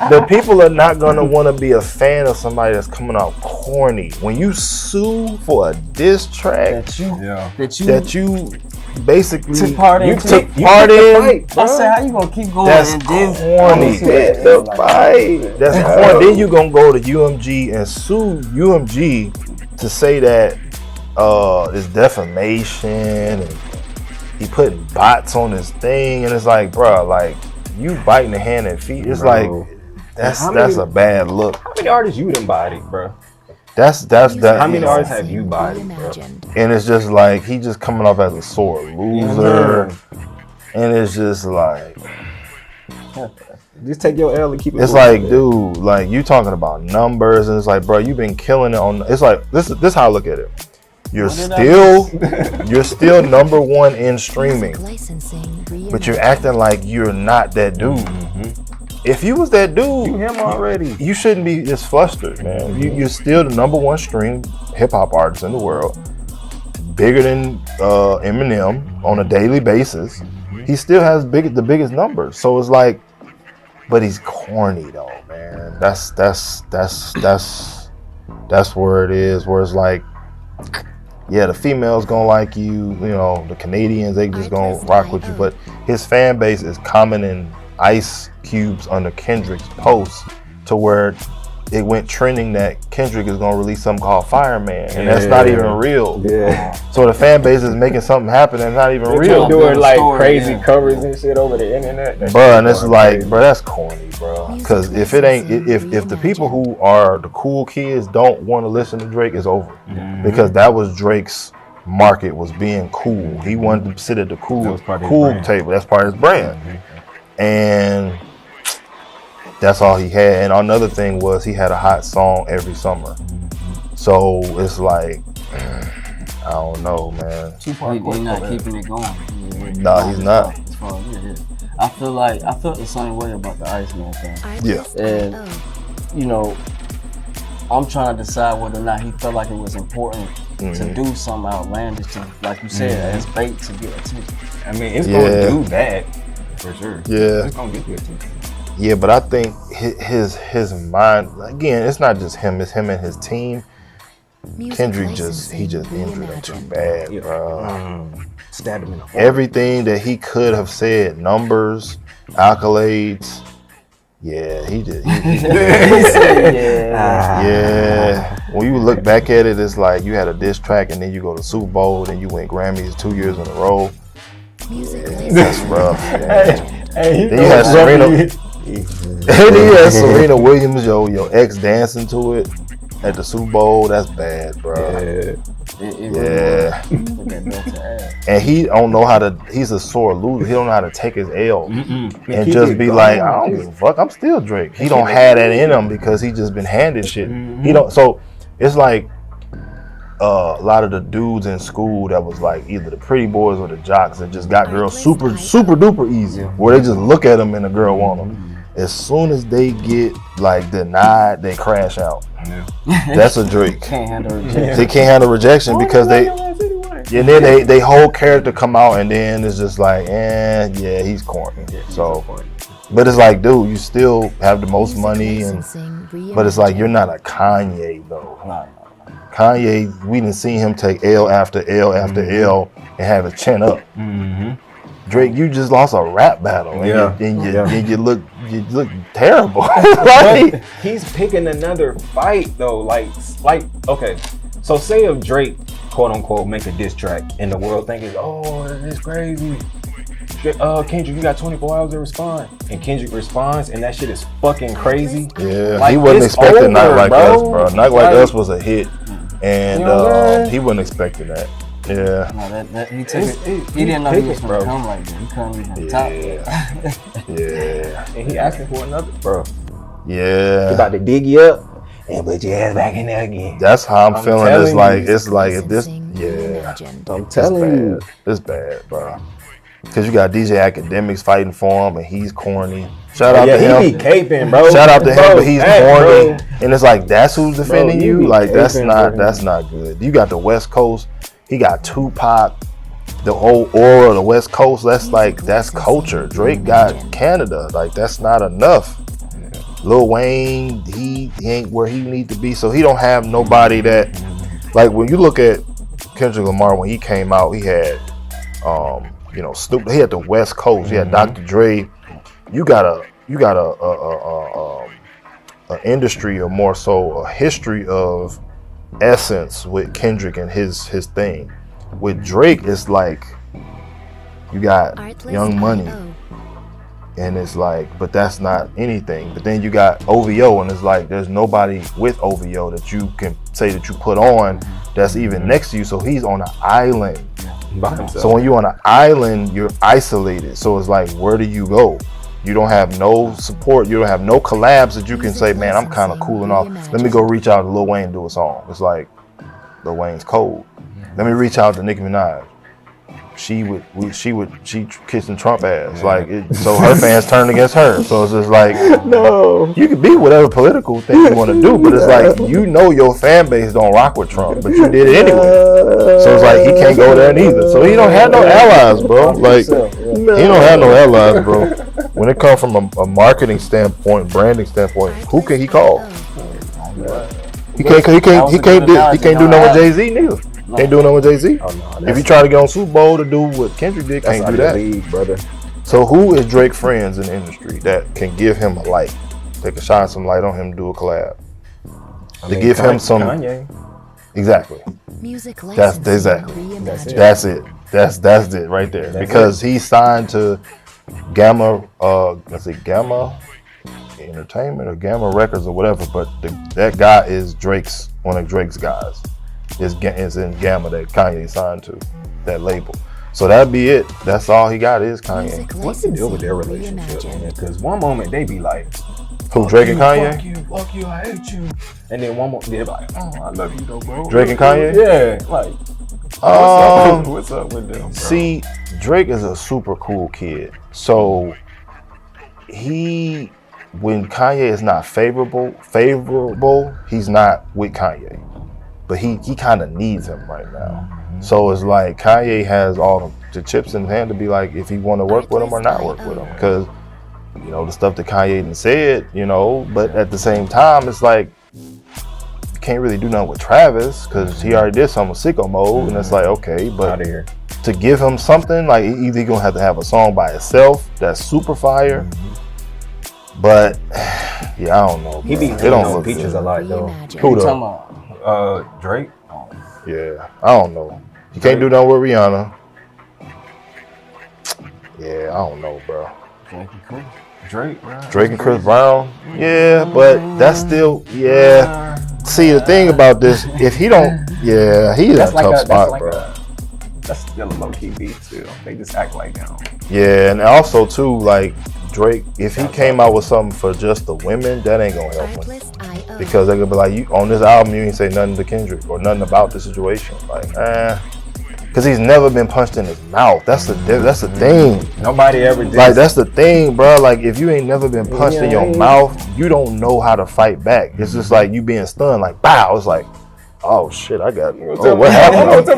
the people are not gonna want to be a fan of somebody that's coming off corny. When you sue for a diss track that you basically took part in, I said, how you gonna keep going? That's and then corny. The fight. That's corny. Then you gonna go to UMG and sue UMG to say that it's defamation and he putting bots on his thing, and it's like, bro, like, you biting the hand and feet. It's like, that's a bad look. How many artists you done bodied, bro? That's How many artists have you bodied, bro? And it's just like, he just coming off as a sore loser, and it's just like, just take your L and keep it. It's like, dude, like, you talking about numbers, and it's like, bro, you've been killing it on. It's like, this is how I look at it. You're still number one in streaming, but you're acting like you're not that dude. If you was that dude, you him already. You shouldn't be this flustered, man. You're still the number one stream hip hop artist in the world, bigger than Eminem on a daily basis. He still has the biggest numbers. So it's like, but he's corny though, man. That's where it is. Where it's like, yeah, the females gonna like you, the Canadians, they just gonna rock with you. But his fan base is commenting ice cubes under Kendrick's post to where it went trending that Kendrick is gonna release something called Fireman, and that's not even real. Yeah. So the fan base is making something happen and not even real. Doing like crazy covers and shit over the internet. Bro, and it's like, bro, that's corny, bro. Because if it ain't, if the people who are the cool kids don't want to listen to Drake, it's over. Because that was Drake's market, was being cool. He wanted to sit at the cool table. That's part of his brand. And That's all he had. And another thing was he had a hot song every summer. So it's like, I don't know, man. He's not keeping it going. No, he's not. As far as I felt the same way about the Iceman thing. Yeah. And you know, I'm trying to decide whether or not he felt like it was important to do something outlandish, to, like you said, as bait to get attention. I mean, it's gonna do that for sure. Yeah. It's gonna get you attention. Yeah, but I think his mind, again, it's not just him, it's him and his team. Kendrick he just injured him too bad, bro. Stabbed him in the heart. Everything that he could have said, numbers, accolades, yeah, he just yeah. When you look back at it, it's like you had a diss track and then you go to Super Bowl, then you win Grammys 2 years in a row. That's rough. Then you had Serena. Then you had Serena Williams, your ex dancing to it at the Super Bowl. That's bad, bro. Yeah. And he don't know how to. He's a sore loser. He don't know how to take his L and just be like, I don't give a fuck. I'm still Drake. He don't have that in him because he just been handed shit. He don't. So it's like a lot of the dudes in school that was like either the pretty boys or the jocks that just got girls super duper easy, where they just look at them and the girl want them. As soon as they get like denied, they crash out. That's a Drake. Can't handle rejection. They can't handle rejection because they, and then they whole character come out and then it's just like, yeah, he's corny. So, but it's like, dude, you still have the most money, but it's like you're not a Kanye though. Kanye, we didn't see him take L after L after L and have his chin up. Drake, you just lost a rap battle, and you look terrible. Like, he's picking another fight though. Like okay, so say if Drake, quote unquote, make a diss track, and the world thinks, oh, it's crazy. Kendrick, you got 24 hours to respond, and Kendrick responds, and that shit is fucking crazy. Yeah, like, he wasn't expecting Not Like Us, bro. Not Like Us was a hit, and he wasn't expecting that. Yeah. No, he took it. He didn't know he was going to come like that. He couldn't even top it. Yeah. And he asking for another, bro. Yeah. He about to dig you up and put your ass back in there again. That's how I'm feeling. It's like if this, I'm telling you. It's bad, bro. Because you got DJ Academics fighting for him, and he's corny. Shout out to him. He be caping, bro. Shout out to him, but he's corny. Bro. And it's like, that's who's defending you? Like, that's not good. You got the West Coast. He got Tupac, the whole aura of the West Coast. That's culture. Drake got Canada. Like, that's not enough. Lil Wayne, he ain't where he need to be. So he don't have nobody that, like, when you look at Kendrick Lamar, when he came out, he had, Snoop. He had the West Coast. He had Dr. Dre. You got a industry, or more so a history of essence with Kendrick and his thing. With Drake, it's like you got Young Money, and it's like, but that's not anything. But then you got OVO, and it's like there's nobody with OVO that you can say that you put on that's even next to you. So he's on an island. So when you're on an island, you're isolated. So it's like, where do you go? You don't have no support. You don't have no collabs that you can say, man, I'm kind of cooling off. Let me go reach out to Lil Wayne and do a song. It's like, Lil Wayne's cold. Let me reach out to Nicki Minaj. She kissing Trump ass. Like, so her fans turned against her. So it's just like, no, you can be whatever political thing you want to do, but it's like, your fan base don't rock with Trump, but you did it anyway. So it's like, he can't go there neither. So he don't have no allies, bro. Like, he don't have no allies, bro. When it comes from a marketing standpoint, branding standpoint, who can he call? He can't do no with Jay-Z neither. Can't do no with Jay-Z. If you try to get on Super Bowl to do what Kendrick did, can't do that. League, brother. So who is Drake friends in the industry that can give him a light? They can shine some light on him to do a collab. Give him some. Kanye. Exactly. That's it. That's it right there. Because he signed to Gamma Gamma Entertainment or Gamma Records or whatever, but that guy is one of Drake's guys. Is in Gamma that Kanye signed to, that label. So that'd be it. That's all he got is Kanye. What's the deal with their relationship, man? Because one moment they be like Who, Drake and Kanye? Fuck you, I hate you. And then one more, they're like, oh, I love you though, bro. Drake and Kanye? Yeah, like, what's up with them, bro? See, Drake is a super cool kid. So when Kanye is not favorable, he's not with Kanye. But he kind of needs him right now. So it's like Kanye has all the chips in his hand to be like, if he want to work with him or not work with him. Because, you know, the stuff that Kanye done said, you know, but at the same time, it's like, you can't really do nothing with Travis because he already did something with Sicko Mode. And it's like, okay, but Outta here. to give him something, like either you're going to have a song by itself that's super fire. But, yeah, I don't know. He be it don't look features good. a lot, though. Who Talking though? about Drake. Yeah, I don't know. You can't do nothing with Rihanna. Yeah, I don't know, bro. Drake, bro. Drake and Chris Brown. Yeah, but that's still, yeah. See, the thing about this, if he don't, yeah, he's in a tough spot, bro. That's still a low-key beat, too. They just act like them. Yeah, and also, too, like, Drake, if he came out with something for just the women, that ain't gonna help him. Because they're gonna be like, you on this album, you ain't say nothing to Kendrick or nothing about the situation. Like, because he's never been punched in his mouth. That's the thing. Nobody ever did. Like, that's the thing, bro. Like, if you ain't never been punched in your mouth, you don't know how to fight back. It's just like you being stunned, like, bow. It's like, oh shit, what happened?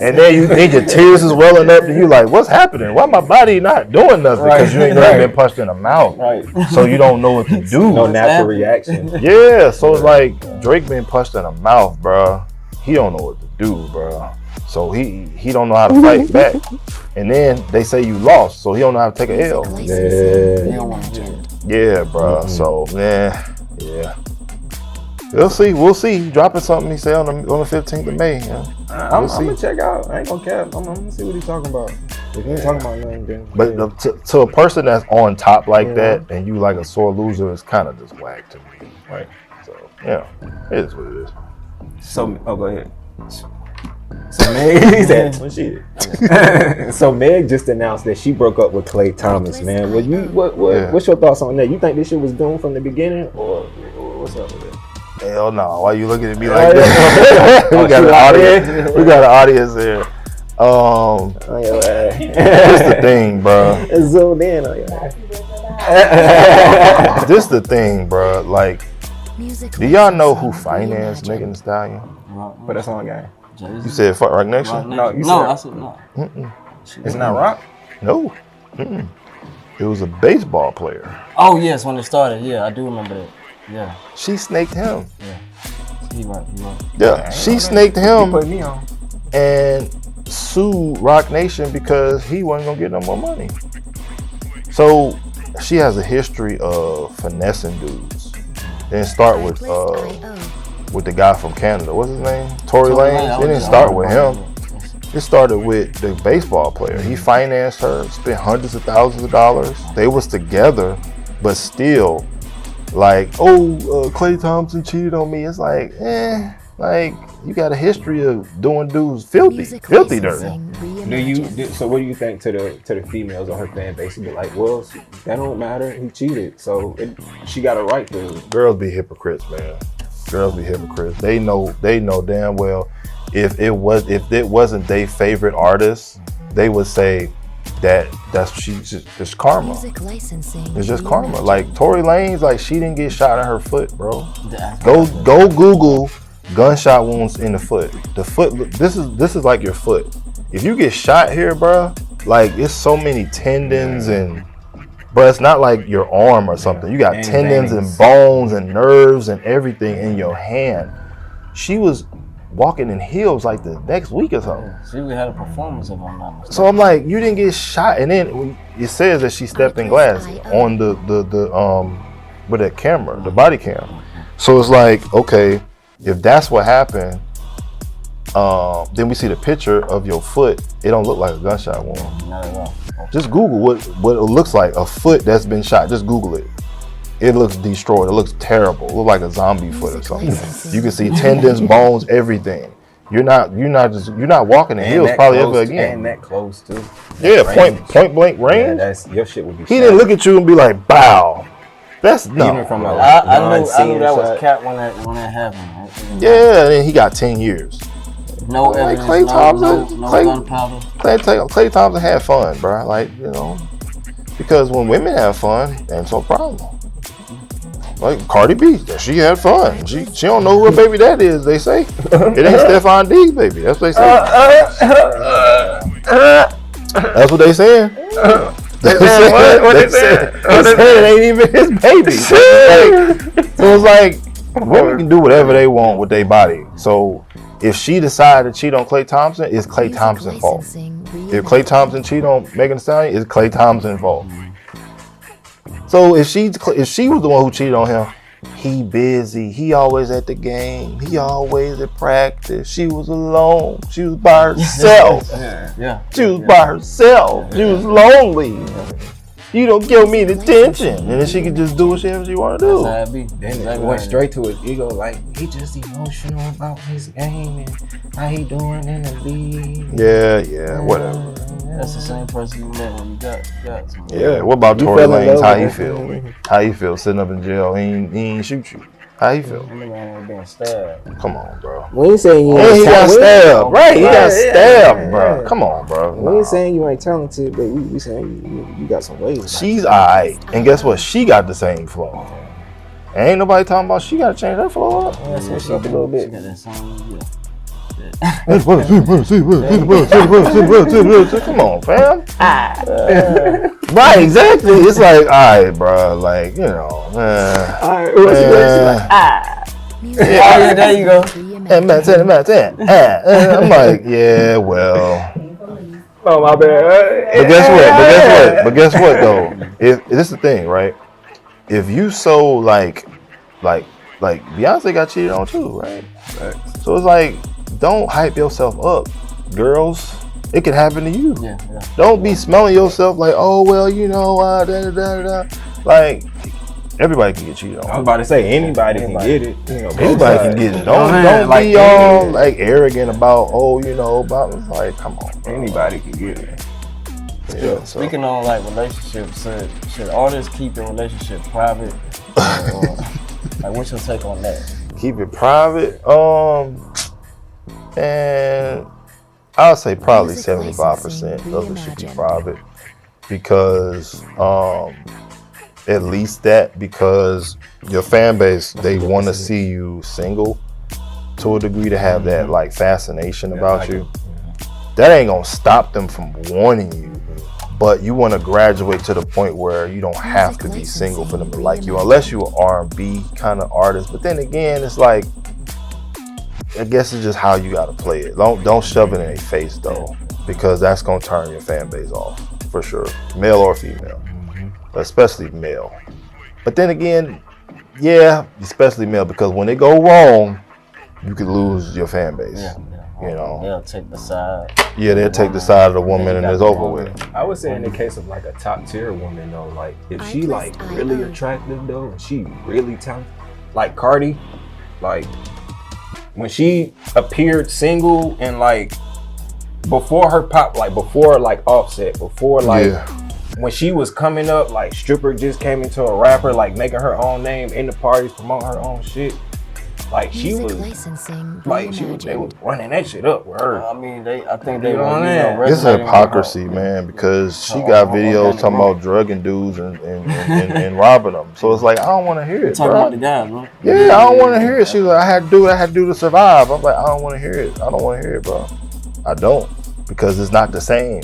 And then your tears is welling up to you, like, what's happening? Why my body not doing nothing? Because you ain't never been punched in the mouth. Right. So you don't know what to do. No natural reaction. Yeah, so it's like Drake been punched in the mouth, bro. He don't know what to do, bro. So he don't know how to fight back. And then they say you lost, so he don't know how to take a L. Yeah, bro. So, man, yeah. We'll see. Dropping something he said on the 15th of May. Yeah. I'm gonna check out. I ain't gonna cap. I'm gonna see what he's talking about. If he ain't talking about nothing, then. But to a person that's on top like that, and you like a sore loser, it's kind of just whack to me. Right. So yeah, it is what it is. So go ahead. So Meg, so Meg just announced that she broke up with Klay Thomas, man. What's your thoughts on that? You think this shit was doomed from the beginning, or what's up with it? Hell no! Why you looking at me like that? We got an audience. We got an audience here. This the thing, bro. Zoomed in on your ass. This the thing, bro. Like, do y'all know who financed Megan Thee Stallion? But that's on guy. You said fuck Rock Nation? No, I said no. It's not Rock. No. It was a baseball player. Oh yes, when it started, yeah, I do remember that. Yeah. She snaked him. Yeah. He right. Yeah, she snaked him Put me on. and sued Rock Nation because he wasn't gonna get no more money. So she has a history of finessing dudes. Then start with the guy from Canada. What's his name? Tory Lanez. It didn't start with him. It started with the baseball player. He financed her, spent hundreds of thousands of dollars. They was together, but still, like, Klay Thompson cheated on me. It's like, like, you got a history of doing dudes filthy dirt. So what do you think to the females on her fan base? Be like, well, that don't matter. He cheated, so she got a right to. Girls be hypocrites, man. Girls be hypocrites. They know damn well if it wasn't their favorite artist, they would say that's just karma. It's just karma. Like Tory Lanez, like she didn't get shot in her foot, bro. Go Google gunshot wounds in the foot. The foot. This is like your foot. If you get shot here, bro, like it's so many tendons and. But it's not like your arm or something. You got tendons and bones and nerves and everything in your hand. She was walking in heels like the next week or something. Yeah, she had a performance of them. So I'm like, you didn't get shot. And then it says that she stepped in glass on the with that camera, the body cam. So it's like, okay, if that's what happened, then we see the picture of your foot. It don't look like a gunshot wound. Not at all. Just Google what it looks like, a foot that's been shot. Just Google it. It looks destroyed. It looks terrible. It looks like a zombie foot or something. You can see tendons, bones, everything. You're not walking in heels probably ever again. And that close too. Yeah, point blank range. Yeah, your shit would be. He didn't look at you and be like, bow. That's no. Even from a I knew non-senior that was side. cap when that happened. Yeah, and then he got 10 years. No Like evidence, Klay Thompson, no Klay- gunpowder. Klay Thompson had fun, bro. Like, you know, because when women have fun, ain't no problem. Like Cardi B, she had fun. She don't know who her baby dad is. They say it ain't Stephon Diggs' baby. That's what they say. That's what they saying. They said it ain't even his baby. So it's like women can do whatever they want with their body. So if she decided to cheat on Klay Thompson, it's Klay Thompson's fault. If Klay Thompson cheat on Megan Thee Stallion, it's Klay Thompson's fault. So if she was the one who cheated on him, he busy. He always at the game. He always at practice. She was alone. She was by herself. Yeah. She was by herself. She was lonely. You don't give me the attention. And then she could just do whatever she want to do. That's how it be. Then it went straight to his ego, like he just emotional about his game and how he doing in the league. Yeah, whatever. That's the same person you met when you got some. Yeah, what about You Tory fell in Lanez? love How with he that feel? thing. How he feel sitting up in jail? He ain't shoot you. How he feel? That nigga ain't being stabbed. Come on, bro. We ain't saying you And ain't he got talented. stabbed. Right, he got Yeah, stabbed, bro. Come on, bro. We ain't saying you ain't talented, but we saying you got some ways. She's alright. And guess what? She got the same flaw. Ain't nobody talking about she got to change her flaw. That's what she up a little bit. She got that song. Come on, fam. Right, exactly. It's like, all right, bro. Like, you know, All right, what's Yeah, there you go. I'm like, yeah, well. Oh my bad. But guess what though? If this is the thing, right? If you so like Beyonce got cheated on too, right? So it's like, don't hype yourself up, girls. It can happen to you. Yeah. Don't be smelling yourself like, oh well, you know, like everybody can get cheated I was on. about to say anybody can get it. You know, both Anybody sides. can get it. man, Don't like be all any- like arrogant about, oh, you know, about like, come on, bro. Anybody can get it. Yeah, so. Speaking on like relationships, should artists keep their relationship private? Or, like, what's your take on that? Keep it private. And I'll say probably Music 75% of it should be reimagined. private because at least that, because your fan base, they want to see you single to a degree, to have that like fascination about you. That ain't gonna stop them from wanting you, but you want to graduate to the point where you don't have to be single for them to like you, unless you're an R&B kind of artist. But then again, it's like, I guess it's just how you gotta play it. Don't shove it in their face though, because that's gonna turn your fan base off for sure, male or female, especially male. But then again, yeah, especially male, because when it go wrong, you could lose your fan base. Yeah. You know, They'll take the side. yeah, they'll take the side of the woman and it's over with. I would say in the case of like a top tier woman though, like if she like really attractive though, and she really talented, like Cardi, like when she appeared single and like before her pop, like before like Offset, before like when she was coming up, like stripper just came into a rapper, like making her own name in the parties, promoting her own shit. Like she Music was licensing like they was running that shit up with her. I mean, I think they You know what were, I mean? It's resonating with hypocrisy, man, because she got videos talking about drugging dudes and robbing them. So it's like, I don't want to hear it, Talking bro. about the guys, bro. Yeah, I don't want to hear it. She was like, I had to do what I had to do to survive. I'm like, I don't want to hear it. I don't want to hear it, bro. I don't, because it's not the same.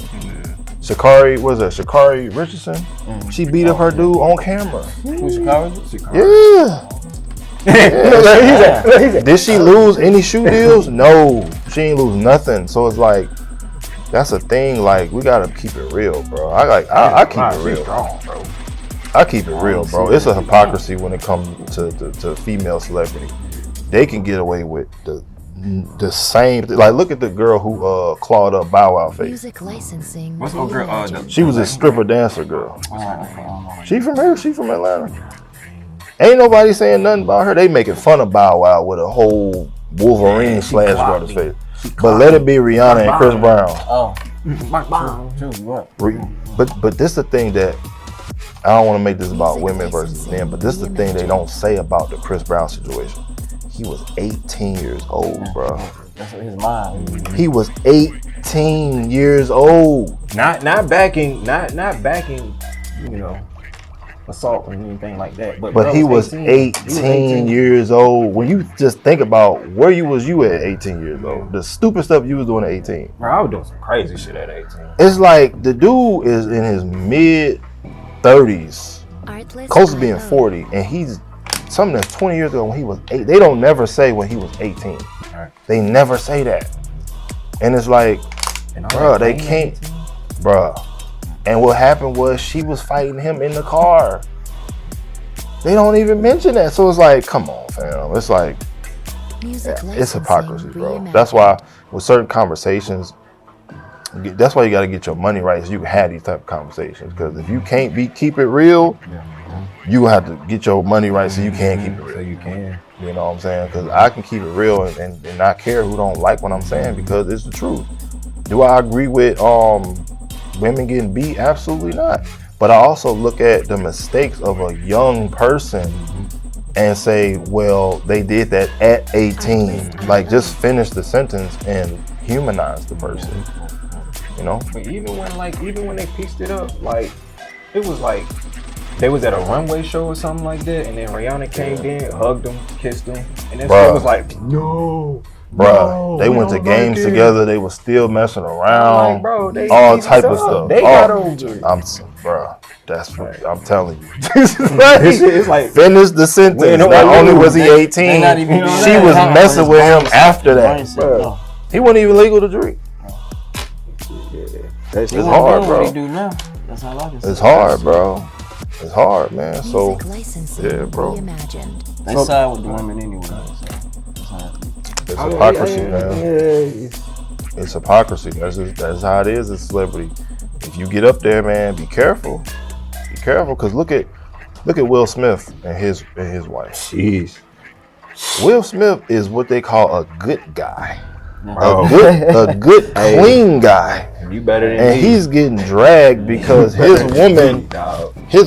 Sha'Carri, what is that? Sha'Carri Richardson? She beat up her dude on camera. Who's Chicago? Yeah. Did she lose any shoe deals? No, she ain't lose nothing. So it's like, that's a thing. Like, we gotta keep it real, bro. I keep it real. I keep it real, bro. It's a hypocrisy when it comes to female celebrity. They can get away with the same. Like, look at the girl who clawed up Bow Wow face. Music licensing. What's my girl? reimagined. She was a stripper dancer girl. She from here. She from Atlanta. Ain't nobody saying nothing about her. They making fun of Bow Wow with a whole Wolverine slash brother's face. But let it be Rihanna and Chris Brown. Oh. True, what? But this the thing that I don't want to make this about women versus men, but this is the thing they don't say about the Chris Brown situation. He was 18 years old, bro. That's his mind. He was 18 years old. Not backing, you know, assault or anything like that. But he was 18 years old. When you just think about where you at 18 years old, the stupid stuff you was doing at 18. Bro, I was doing some crazy shit at 18. It's like the dude is in his mid 30s, close to being 40, and he's something that's 20 years ago when he was 8. They don't never say when he was 18. Right. They never say that. And it's like, bro, they can't, bro. And what happened was she was fighting him in the car. They don't even mention that. So it's like, come on, fam. It's like, it's hypocrisy, bro. That's why with certain conversations, that's why you got to get your money right so you can have these type of conversations. Because if you can't keep it real, you have to get your money right so you can keep it real. So you can. You know what I'm saying? Because I can keep it real and not care who don't like what I'm saying because it's the truth. Do I agree with women getting beat? Absolutely not. But I also look at the mistakes of a young person and say, well, they did that at 18. Like, just finish the sentence and humanize the person. You know? But even when they pieced it up, like, it was like they was at a runway show or something like that, and then Rihanna came in, hugged him, kissed him, and then she was like, no. Bruh, they went to games together. They were still messing around. Like, bro, all type of stuff. They got over it. Bruh, that's what I'm telling you. It's like finish the sentence. Not only was he 18, she was messing with him after that. Bruh. He wasn't even legal to drink. It's hard, bro. What do now? That's how I like it. It's hard, bro. It's hard, man. So, yeah, bro. They side with the women anyway. So. It's hypocrisy, man. It's hypocrisy. That's how it is as a celebrity. If you get up there, man, be careful. Be careful, cause look at Will Smith and his wife. Jeez. Will Smith is what they call a good guy, a good clean guy. You better than and me. He's getting dragged because his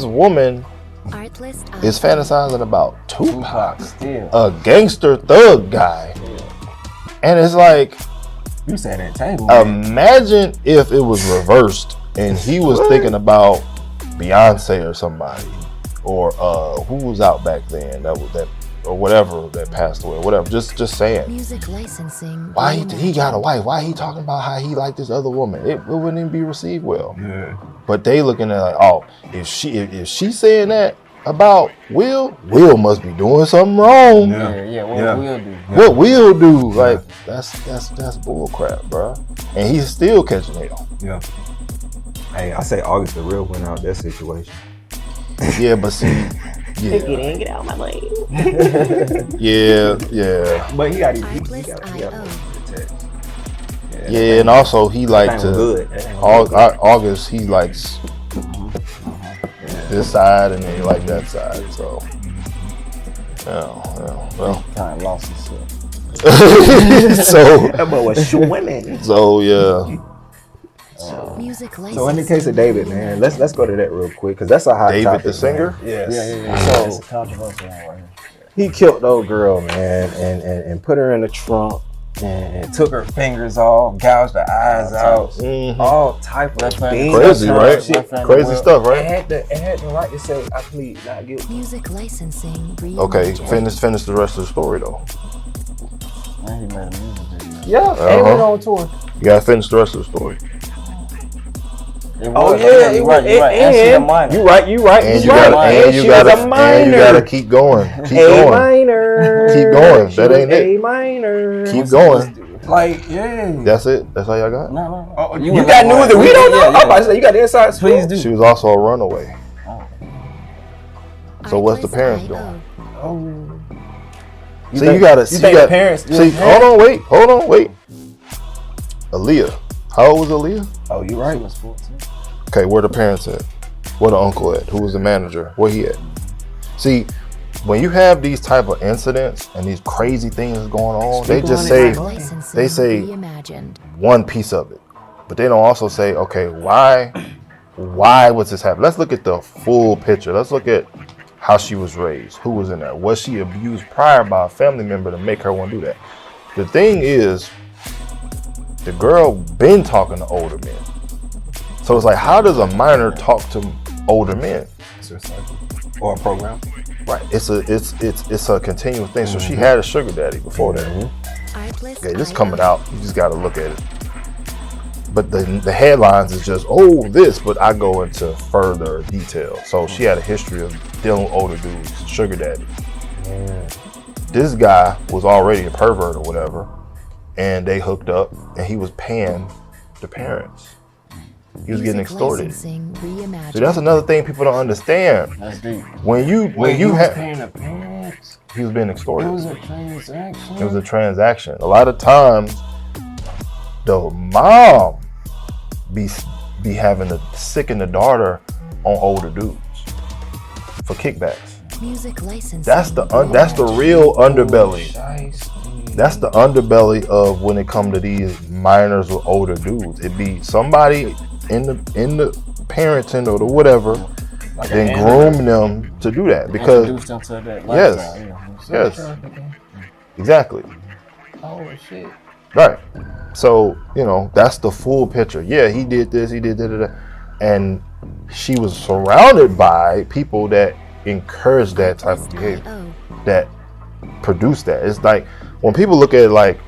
woman is fantasizing about Tupac, a gangster thug guy. And it's like, you said entangled. Imagine if it was reversed and he was thinking about Beyonce or somebody, or who was out back then that or whatever that passed away, whatever. Just saying. Music licensing. Why he got a wife? Why he talking about how he liked this other woman? It wouldn't even be received well. Yeah. But they looking at like, oh, if she saying that about Will must be doing something wrong. What Will do? What Will do? Like that's bull crap, bro. And he's still catching hell. Yeah. Hey, I say August the real winner out that situation. Yeah, but see, Get out of my lane. yeah. But he got Yeah, and also he liked to August. He likes this side and then he like that side. So, well, Kind of lost himself. so that boy was swimming. So yeah. So in the case of David, man, let's go to that real quick because that's a hot David topic, the singer. Man. Yes. Yeah. So it's a controversial one right here. He killed the old girl, man, and put her in the trunk and took her fingers off, gouged her eyes out, all type of things. Crazy, right? Crazy stuff, right? It had the right to say, I plead not guilty. Music licensing. Okay, finish the rest of the story though. And he made a music video. Yeah, and went on tour. You gotta finish the rest of the story. Oh yeah, you're right. And she's a minor. You right. And you gotta keep going. Keep going. Minor. Keep going. That ain't it. A minor. Keep going. Like, yeah. That's it. That's all y'all got. No. Oh, you got news that we don't know. I'm about to say you got the inside. Please do. She was also a runaway. So what's the parents doing? Oh. See, you gotta. You think the parents? See, hold on, wait. Aaliyah. How old was Aaliyah? Oh, you right. She was 14. Okay, where the parents at? Where the uncle at? Who was the manager? Where he at? See, when you have these type of incidents and these crazy things going on, they just say one piece of it, but they don't also say, okay, why why was this happening? Let's look at the full picture. Let's look at how she was raised. Who was in there? Was she abused prior by a family member to make her want to do that? The thing is, the girl been talking to older men. So it's like, how does a minor talk to older men? Or a program. Right. It's a continual thing. So she had a sugar daddy before that. Okay, this coming out. You just got to look at it. But the headlines is just, oh, this, but I go into further detail. So she had a history of dealing with older dudes, sugar daddy. This guy was already a pervert or whatever, and they hooked up, and he was paying the parents. He was getting extorted. See, that's another thing people don't understand. That's deep. When you paying the parents. he was being extorted. It was a transaction. It was a transaction. A lot of times, the mom be having to sicken the daughter on older dudes for kickbacks. Music licensing. That's the real underbelly. That's the underbelly of when it comes to these minors with older dudes. It be somebody in the parenting or the whatever, like then groom them to do that because them to that lifestyle. yes, exactly. Oh shit. Right. So, that's the full picture. Yeah, he did this, he did that. And she was surrounded by people that encourage that type of behavior, that produce that. It's like, when people look at it like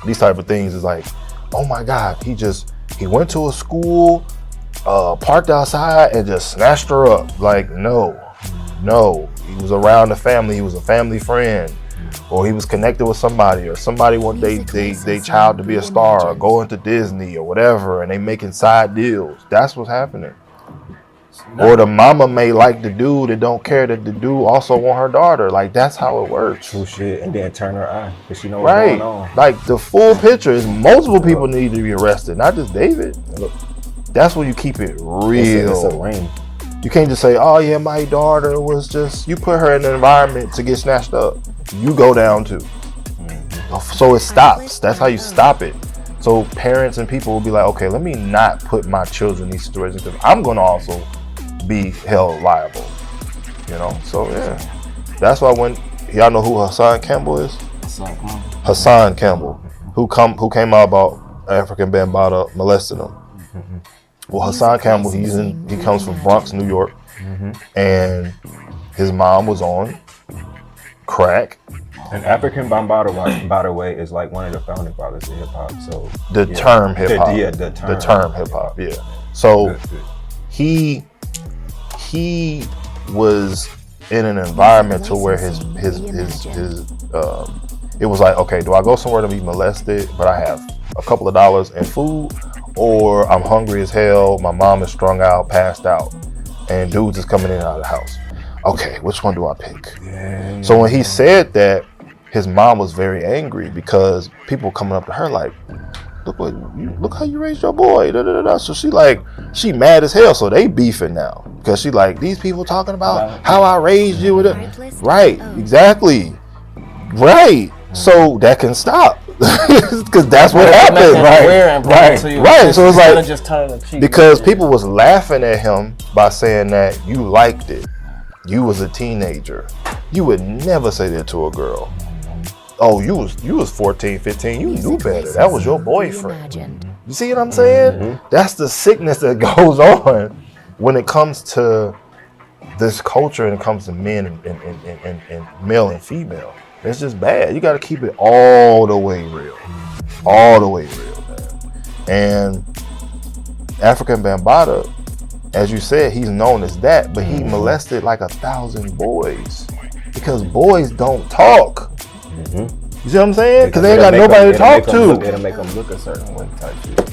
these type of things, it's like, oh my God, he went to a school, parked outside and just snatched her up. Like, no. He was around the family, he was a family friend. Or he was connected with somebody, or somebody want they child to be a star, or going to Disney or whatever, and they making side deals. That's what's happening. Or the mama may like the dude and don't care that the dude also want her daughter. Like, that's how it works. True shit. And then turn her eye because she know what's going on. Like, the full picture is multiple people need to be arrested, not just David. That's when you keep it real. It's a ring. You can't just say, oh yeah, my daughter was just, you put her in an environment to get snatched up. You go down too. So it stops. That's how you stop it. So parents and people will be like, okay, let me not put my children in these situations because I'm going to also be held liable. So yeah. That's why when, y'all know who Hassan Campbell is? Hassan Campbell, who came out about African Bambaataa molesting him. Well, Hassan Campbell, he comes from Bronx, New York, and his mom was on crack. And African Bambaataa, by the way, is like one of the founding fathers of hip hop. So the term hip hop, the term hip hop, yeah. So he was in an environment to where his it was like, okay, do I go somewhere to be molested, but I have a couple of dollars and food, or I'm hungry as hell, my mom is strung out, passed out, and dudes is coming in and out of the house. Okay, which one do I pick? Yeah. So when he said that, his mom was very angry because people coming up to her like, look how you raised your boy. Da, da, da, da. So she mad as hell. So they beefing now because she like, these people talking about how I raised you. Right, exactly. Right. So that can stop because that's what happened. Right. So it's like, just turn the cheek because people was laughing at him by saying that you liked it. You was a teenager. You would never say that to a girl. Oh, you was 14, 15. You knew better. That was your boyfriend. You see what I'm saying? That's the sickness that goes on when it comes to this culture and it comes to men and male and female. It's just bad. You got to keep it all the way real. All the way real, man. And African Bambaataa, as you said, he's known as that, but he molested like 1,000 boys because boys don't talk. You see what I'm saying? Because they ain't got nobody to talk to. It'll make them look a certain way type shit.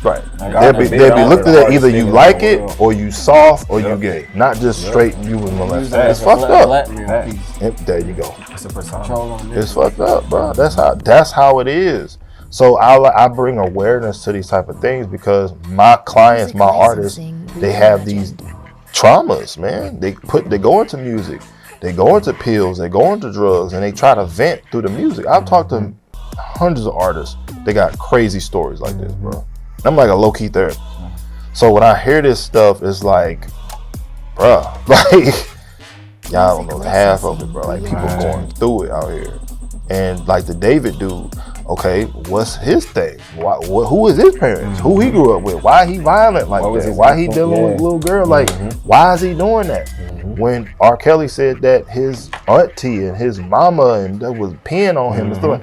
Right. They'll be looked at either you like it or you soft or you gay. Not just straight you was molested. It's fucked up. There you go. It's a persona. It's fucked up, bro. That's how it is. So I bring awareness to these type of things because my clients, my artists, they have these traumas, man. They go into music, they go into pills, they go into drugs, and they try to vent through the music. I've talked to hundreds of artists. They got crazy stories like this, bro. I'm like a low-key therapist. So when I hear this stuff, it's like, bruh, like y'all don't know half of it, bro. Like people going through it out here, and like the David dude. Okay, what's his thing? Who is his parents? Who he grew up with? Why he violent like that? Why he dealing with little girl? Like, why is he doing that? When R. Kelly said that his auntie and his mama and that was peeing on him and stuff,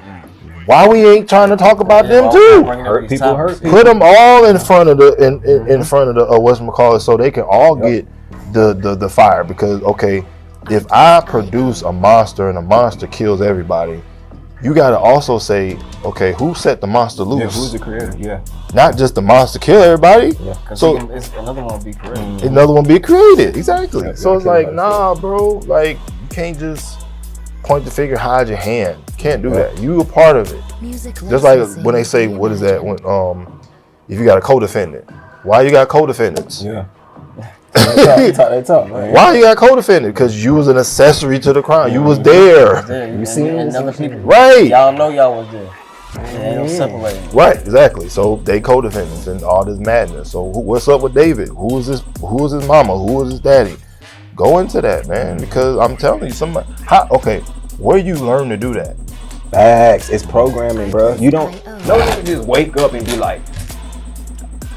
why we ain't trying to talk about them too? Hurt people. Put them all in front of the in front of the whatchamacallit, so they can all get the fire. Because okay, if I produce a monster and a monster kills everybody, you gotta also say, okay, who set the monster loose? Yeah, who's the creator? Yeah. Not just the monster kill everybody. Yeah. So another one be created. Another one be created. Exactly. So it's like, nah, bro. Like you can't just point the finger, hide your hand. You can't do that. You a part of it. Just like when they say, what is that? When if you got a co-defendant, why you got co-defendants? Yeah. They talk, right? Why you got co-defendant? Because you was an accessory to the crime. You was there. You see, and other people, Right. Y'all know y'all was there. They don't separate. Right, exactly. So they co-defendants and all this madness. So what's up with David? Who is his mama? Who is his daddy? Go into that, man, because I'm telling you, okay, where you learn to do that? Facts. It's programming, bro. You don't. No nigga just wake up and be like,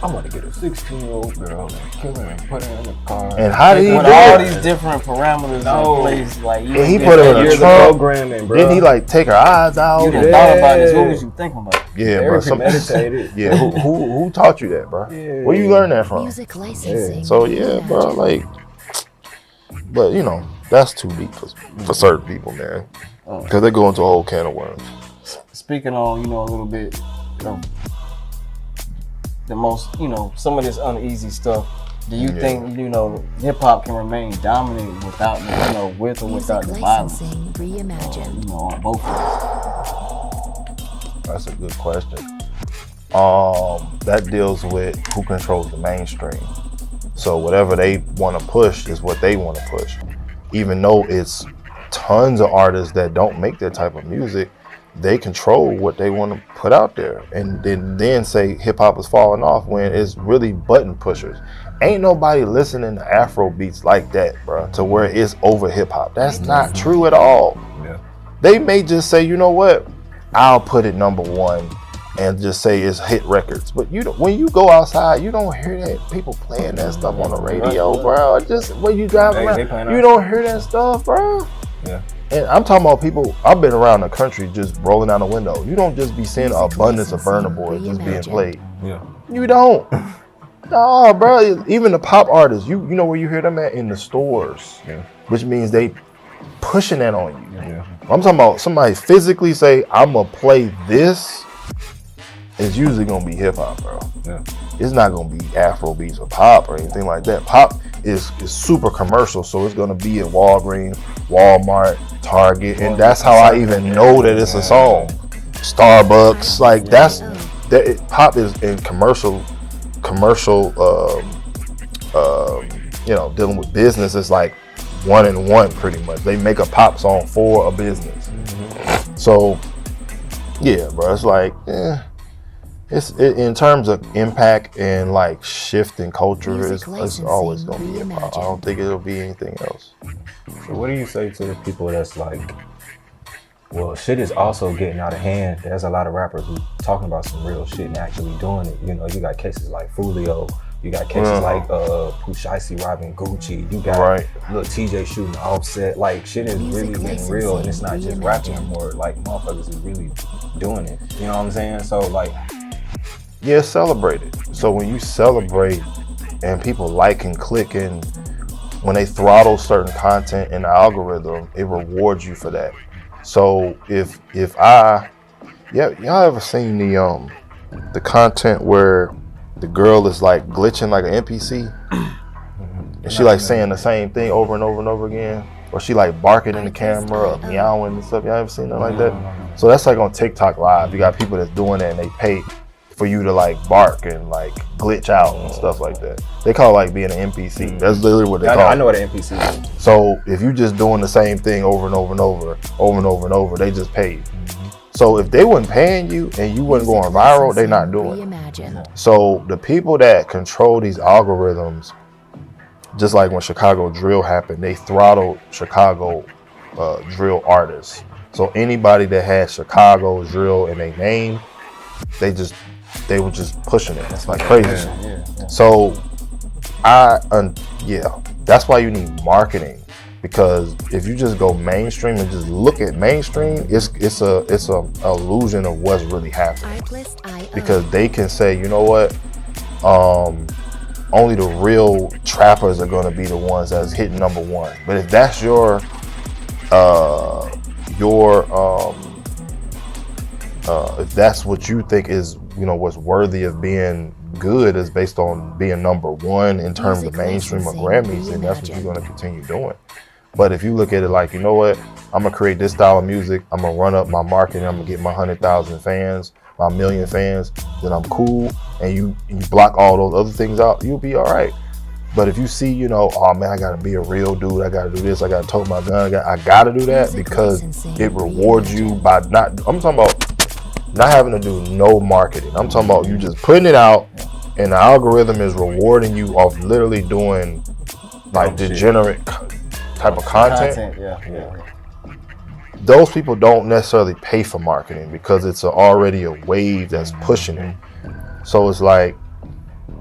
I want to get a 16-year-old girl and kill her and put her in the car. And how did he do all it? these different parameters in place, like you And he put her in a trunk. Programming, bro. Didn't he like take her eyes out? You done thought about this. What was you thinking about? Yeah, Very bro. premeditated. Yeah, who taught you that, bro? Yeah. Where you learn that from? Music licensing. So yeah, bro, like, but you know, that's too deep for certain people, man, because they go into a whole can of worms. Speaking on, a little bit, the most, some of this uneasy stuff. Do you think, hip hop can remain dominant without, with or without the violence? Reimagined. On both sides. That's a good question. That deals with who controls the mainstream. So whatever they want to push is what they want to push. Even though it's tons of artists that don't make that type of music, they control what they want to put out there, and then say hip hop is falling off when it's really button pushers. Ain't nobody listening to Afro beats like that, bro, to where it's over hip hop. That's not true at all. Yeah. They may just say, you know what, I'll put it number one and just say it's hit records. But when you go outside, you don't hear that people playing that stuff on the radio, bro. Just when you drive around, you don't hear that stuff, bro. Yeah. And I'm talking about people, I've been around the country just rolling down the window. You don't just be seeing an abundance of Burna Boy just being played. Yeah. You don't. No, bro. Even the pop artists, you know where you hear them at? In the stores. Yeah. Which means they pushing that on you. Yeah. I'm talking about somebody physically say, I'm going to play this. It's usually going to be hip hop, bro. Yeah. It's not going to be Afro beats or pop or anything like that. Pop is super commercial, so it's going to be at Walgreens, Walmart, Target, and that's how I even know that it's a song. Starbucks, like pop is in commercial, dealing with business. It's like 1 and 1 pretty much. They make a pop song for a business. So yeah, bro, it's like, in terms of impact and like shifting culture, it's always gonna be hip hop. I don't think it'll be anything else. So what do you say to the people that's like, well, shit is also getting out of hand. There's a lot of rappers who talking about some real shit and actually doing it. You got cases like Fulio. You got cases like Pusha robbing Gucci. You got little TJ shooting Offset. Like shit is really getting real, and it's not just rapping anymore. Like motherfuckers is really doing it. You know what I'm saying? So like, yeah, celebrate it. So when you celebrate and people like and click, and when they throttle certain content in the algorithm, it rewards you for that. So if y'all ever seen the content where the girl is like glitching like an NPC, and she like saying the same thing over and over and over again, or she like barking in the camera or meowing and stuff? Y'all ever seen that like that? So that's like on TikTok Live. You got people that's doing that, and they pay for you to like bark and like glitch out and stuff like that. They call it like being an NPC. That's literally what they call it. I know what an NPC is. So if you just doing the same thing over and over and over, they just pay you. So if they weren't paying you and you weren't going viral, they're not doing it. Reimagine. So the people that control these algorithms, just like when Chicago drill happened, they throttled Chicago drill artists. So anybody that had Chicago drill in their name, they were just pushing it. It's like crazy. Yeah. So that's why you need marketing. Because if you just go mainstream and just look at mainstream, it's a illusion of what's really happening. Because they can say, you know what, only the real trappers are going to be the ones that's hitting number one. But if that's if that's what you think is, you know, what's worthy of being good is based on being number one in terms of mainstream or Grammys, then that's what you're going to continue doing. But if you look at it like, you know what, I'm gonna create this style of music, I'm gonna run up my marketing, I'm gonna get my 100,000 fans, my 1 million fans, then I'm cool, and you block all those other things out, you'll be all right. But if you see, you know, oh man, I gotta be a real dude, I gotta do this, I gotta tote my gun, I gotta do that because it rewards you by I'm talking about not having to do no marketing. I'm talking about you just putting it out and the algorithm is rewarding you off literally doing like degenerate type of content. Yeah. Those people don't necessarily pay for marketing because it's already a wave that's pushing it. So it's like,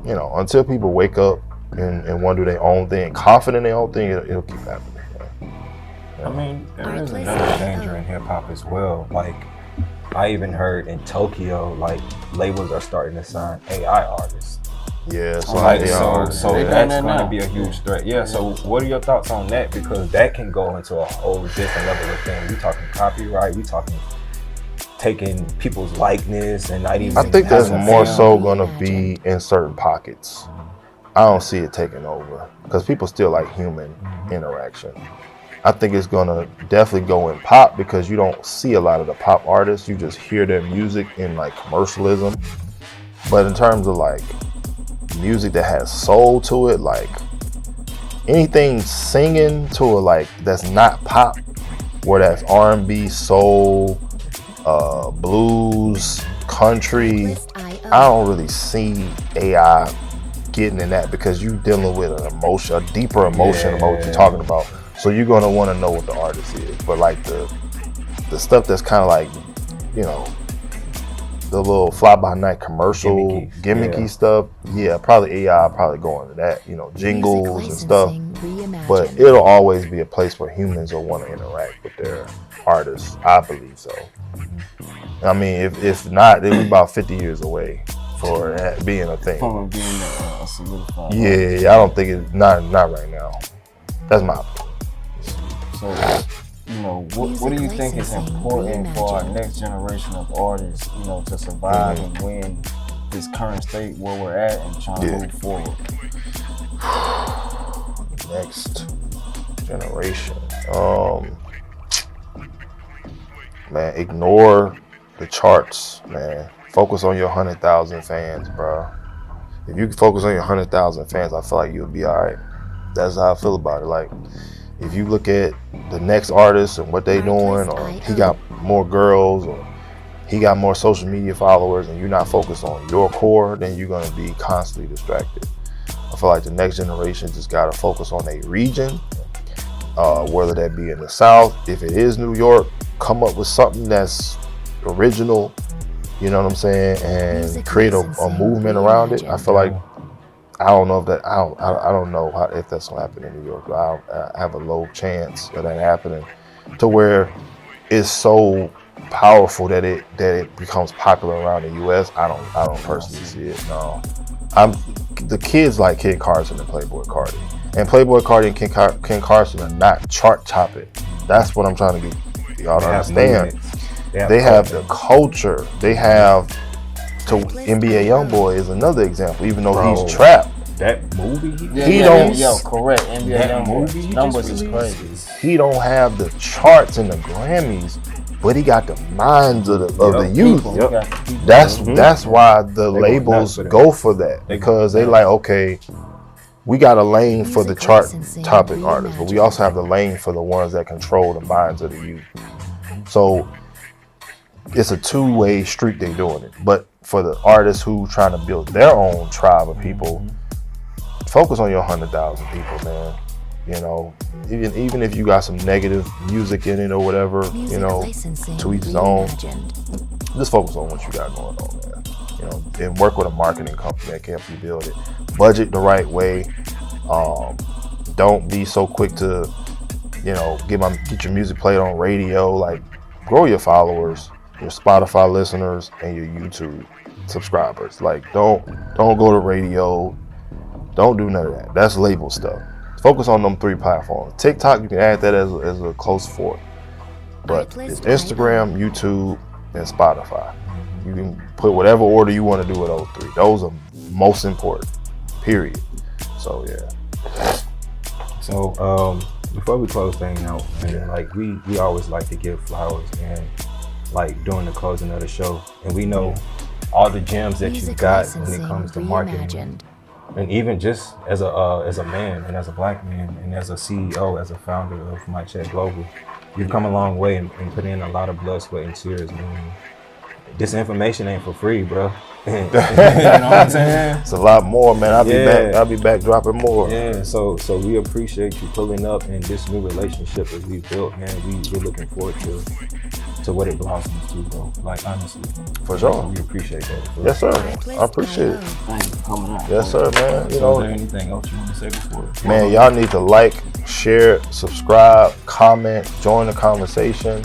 you know, until people wake up and want to do their own thing, confident in their own thing, it'll keep happening. I mean, there is another danger in hip hop as well. Like, I even heard in Tokyo, like, labels are starting to sign AI artists. Yeah, so so that's going to be a huge threat. Yeah, so what are your thoughts on that? Because that can go into a whole different level of thing. We talking copyright, we talking taking people's likeness and not even. I think that's more so going to be in certain pockets. I don't see it taking over because people still like human interaction. I think it's going to definitely go in pop because you don't see a lot of the pop artists. You just hear their music in like commercialism. But in terms of like music that has soul to it, like anything singing to it, like that's not pop, where that's R&B, soul, blues, country, I don't really see AI getting in that because you're dealing with an emotion, a deeper emotion about what you're talking about. So you're gonna want to know what the artist is. But like the stuff that's kind of like, you know, the little fly-by-night commercial, gimmicky stuff, probably AI probably go into that, you know, jingles and stuff. But it'll always be a place where humans will want to interact with their artists. I believe so. I mean, if not, it'll be about 50 years away for that being a thing. From being solidified. Yeah, I don't think it's not right now. That's my opinion. So, you know, what do you think is important for our next generation of artists, you know, to survive and win this current state where we're at and trying to move forward? Next generation. Man, ignore the charts, man. Focus on your 100,000 fans, bro. If you can focus on your 100,000 fans, I feel like you'll be all right. That's how I feel about it. Like, if you look at the next artist and what they doing, or he got more girls, or he got more social media followers, and you're not focused on your core, then you're gonna be constantly distracted. I feel like the next generation just gotta focus on a region, whether that be in the South. If it is New York, come up with something that's original, you know what I'm saying, and create a movement around it. I feel like, I don't know if that, I don't know if that's gonna happen in New York. I have a low chance of that happening, to where it's so powerful that it becomes popular around the U.S. I don't personally see it. No, the kids like Kid Carson and Playboy Cardi, and Playboy Cardi and Ken Carson are not chart topping. That's what I'm trying to get y'all to understand. They have the culture. They have. So NBA YoungBoy is another example, even though he's trapped. That movie, correct. NBA YoungBoy numbers is crazy. He don't have the charts and the Grammys, but he got the minds of the youth. That's why the labels go for that, because they like, okay, we got a lane for the chart topic artists, but we also have the lane for the ones that control the minds of the youth. So it's a two-way street they doing it. But for the artists who trying to build their own tribe of people, focus on your 100,000 people, man. You know, even if you got some negative music in it or whatever, you know, to each his own. Just focus on what you got going on, man. You know, and work with a marketing company that can help you build it. Budget the right way. Don't be so quick to, you know, get your music played on radio. Like, grow your followers, your Spotify listeners, and your YouTube subscribers. Like, don't go to radio. Don't do none of that. That's label stuff. Focus on them 3 platforms. TikTok, you can add that as a close fourth. But it's Instagram, YouTube, and Spotify. You can put whatever order you want to do with those 3. Those are most important, period. So, yeah. So, before we close things out, man, like we always like to give flowers and like during the closing of the show. And we know all the gems that you got when it comes to marketing. And even just as a man and as a black man and as a CEO, as a founder of My Check Global, you've come a long way and put in a lot of blood, sweat, and tears, man. This information ain't for free, bro. You know what I'm saying? It's a lot more, man. I'll be back dropping more. Yeah, so we appreciate you pulling up in this new relationship that we built, man. We're looking forward to what it blossoms to, bro. Like, honestly. For sure. We appreciate that. Yes, sir. I appreciate it. Thank you for coming out. Yes, sir, man. You So know, is there anything else you want to say before? man, y'all need to like, share, subscribe, comment, join the conversation.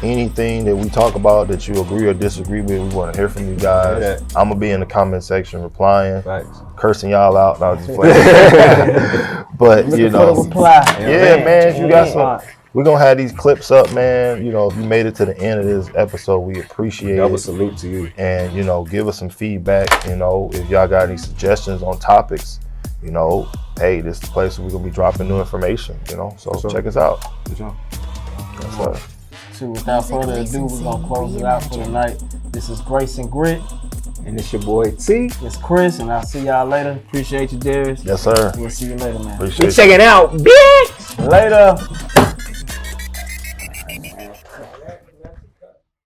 Anything that we talk about that you agree or disagree with, we want to hear from you guys. Yeah. I'm gonna be in the comment section replying, Facts. cursing y'all out. No, just playing. But you know, reply. yeah, man, if you got some, we're gonna have these clips up, man. You know, if you made it to the end of this episode, we appreciate Double it. salute to you. And you know, give us some feedback. You know, if y'all got any suggestions on topics, you know, hey, this is the place where we're gonna be dropping new information. You know, so sure. check us out. Good job. That's right. So without further ado, we're gonna close it out for the night. This is Grace and Grit. And it's your boy T. It's Chris, and I'll see y'all later. Appreciate you, Darris. Yes, sir. We'll see you later, man. Appreciate you. Check it out, bitch. Later.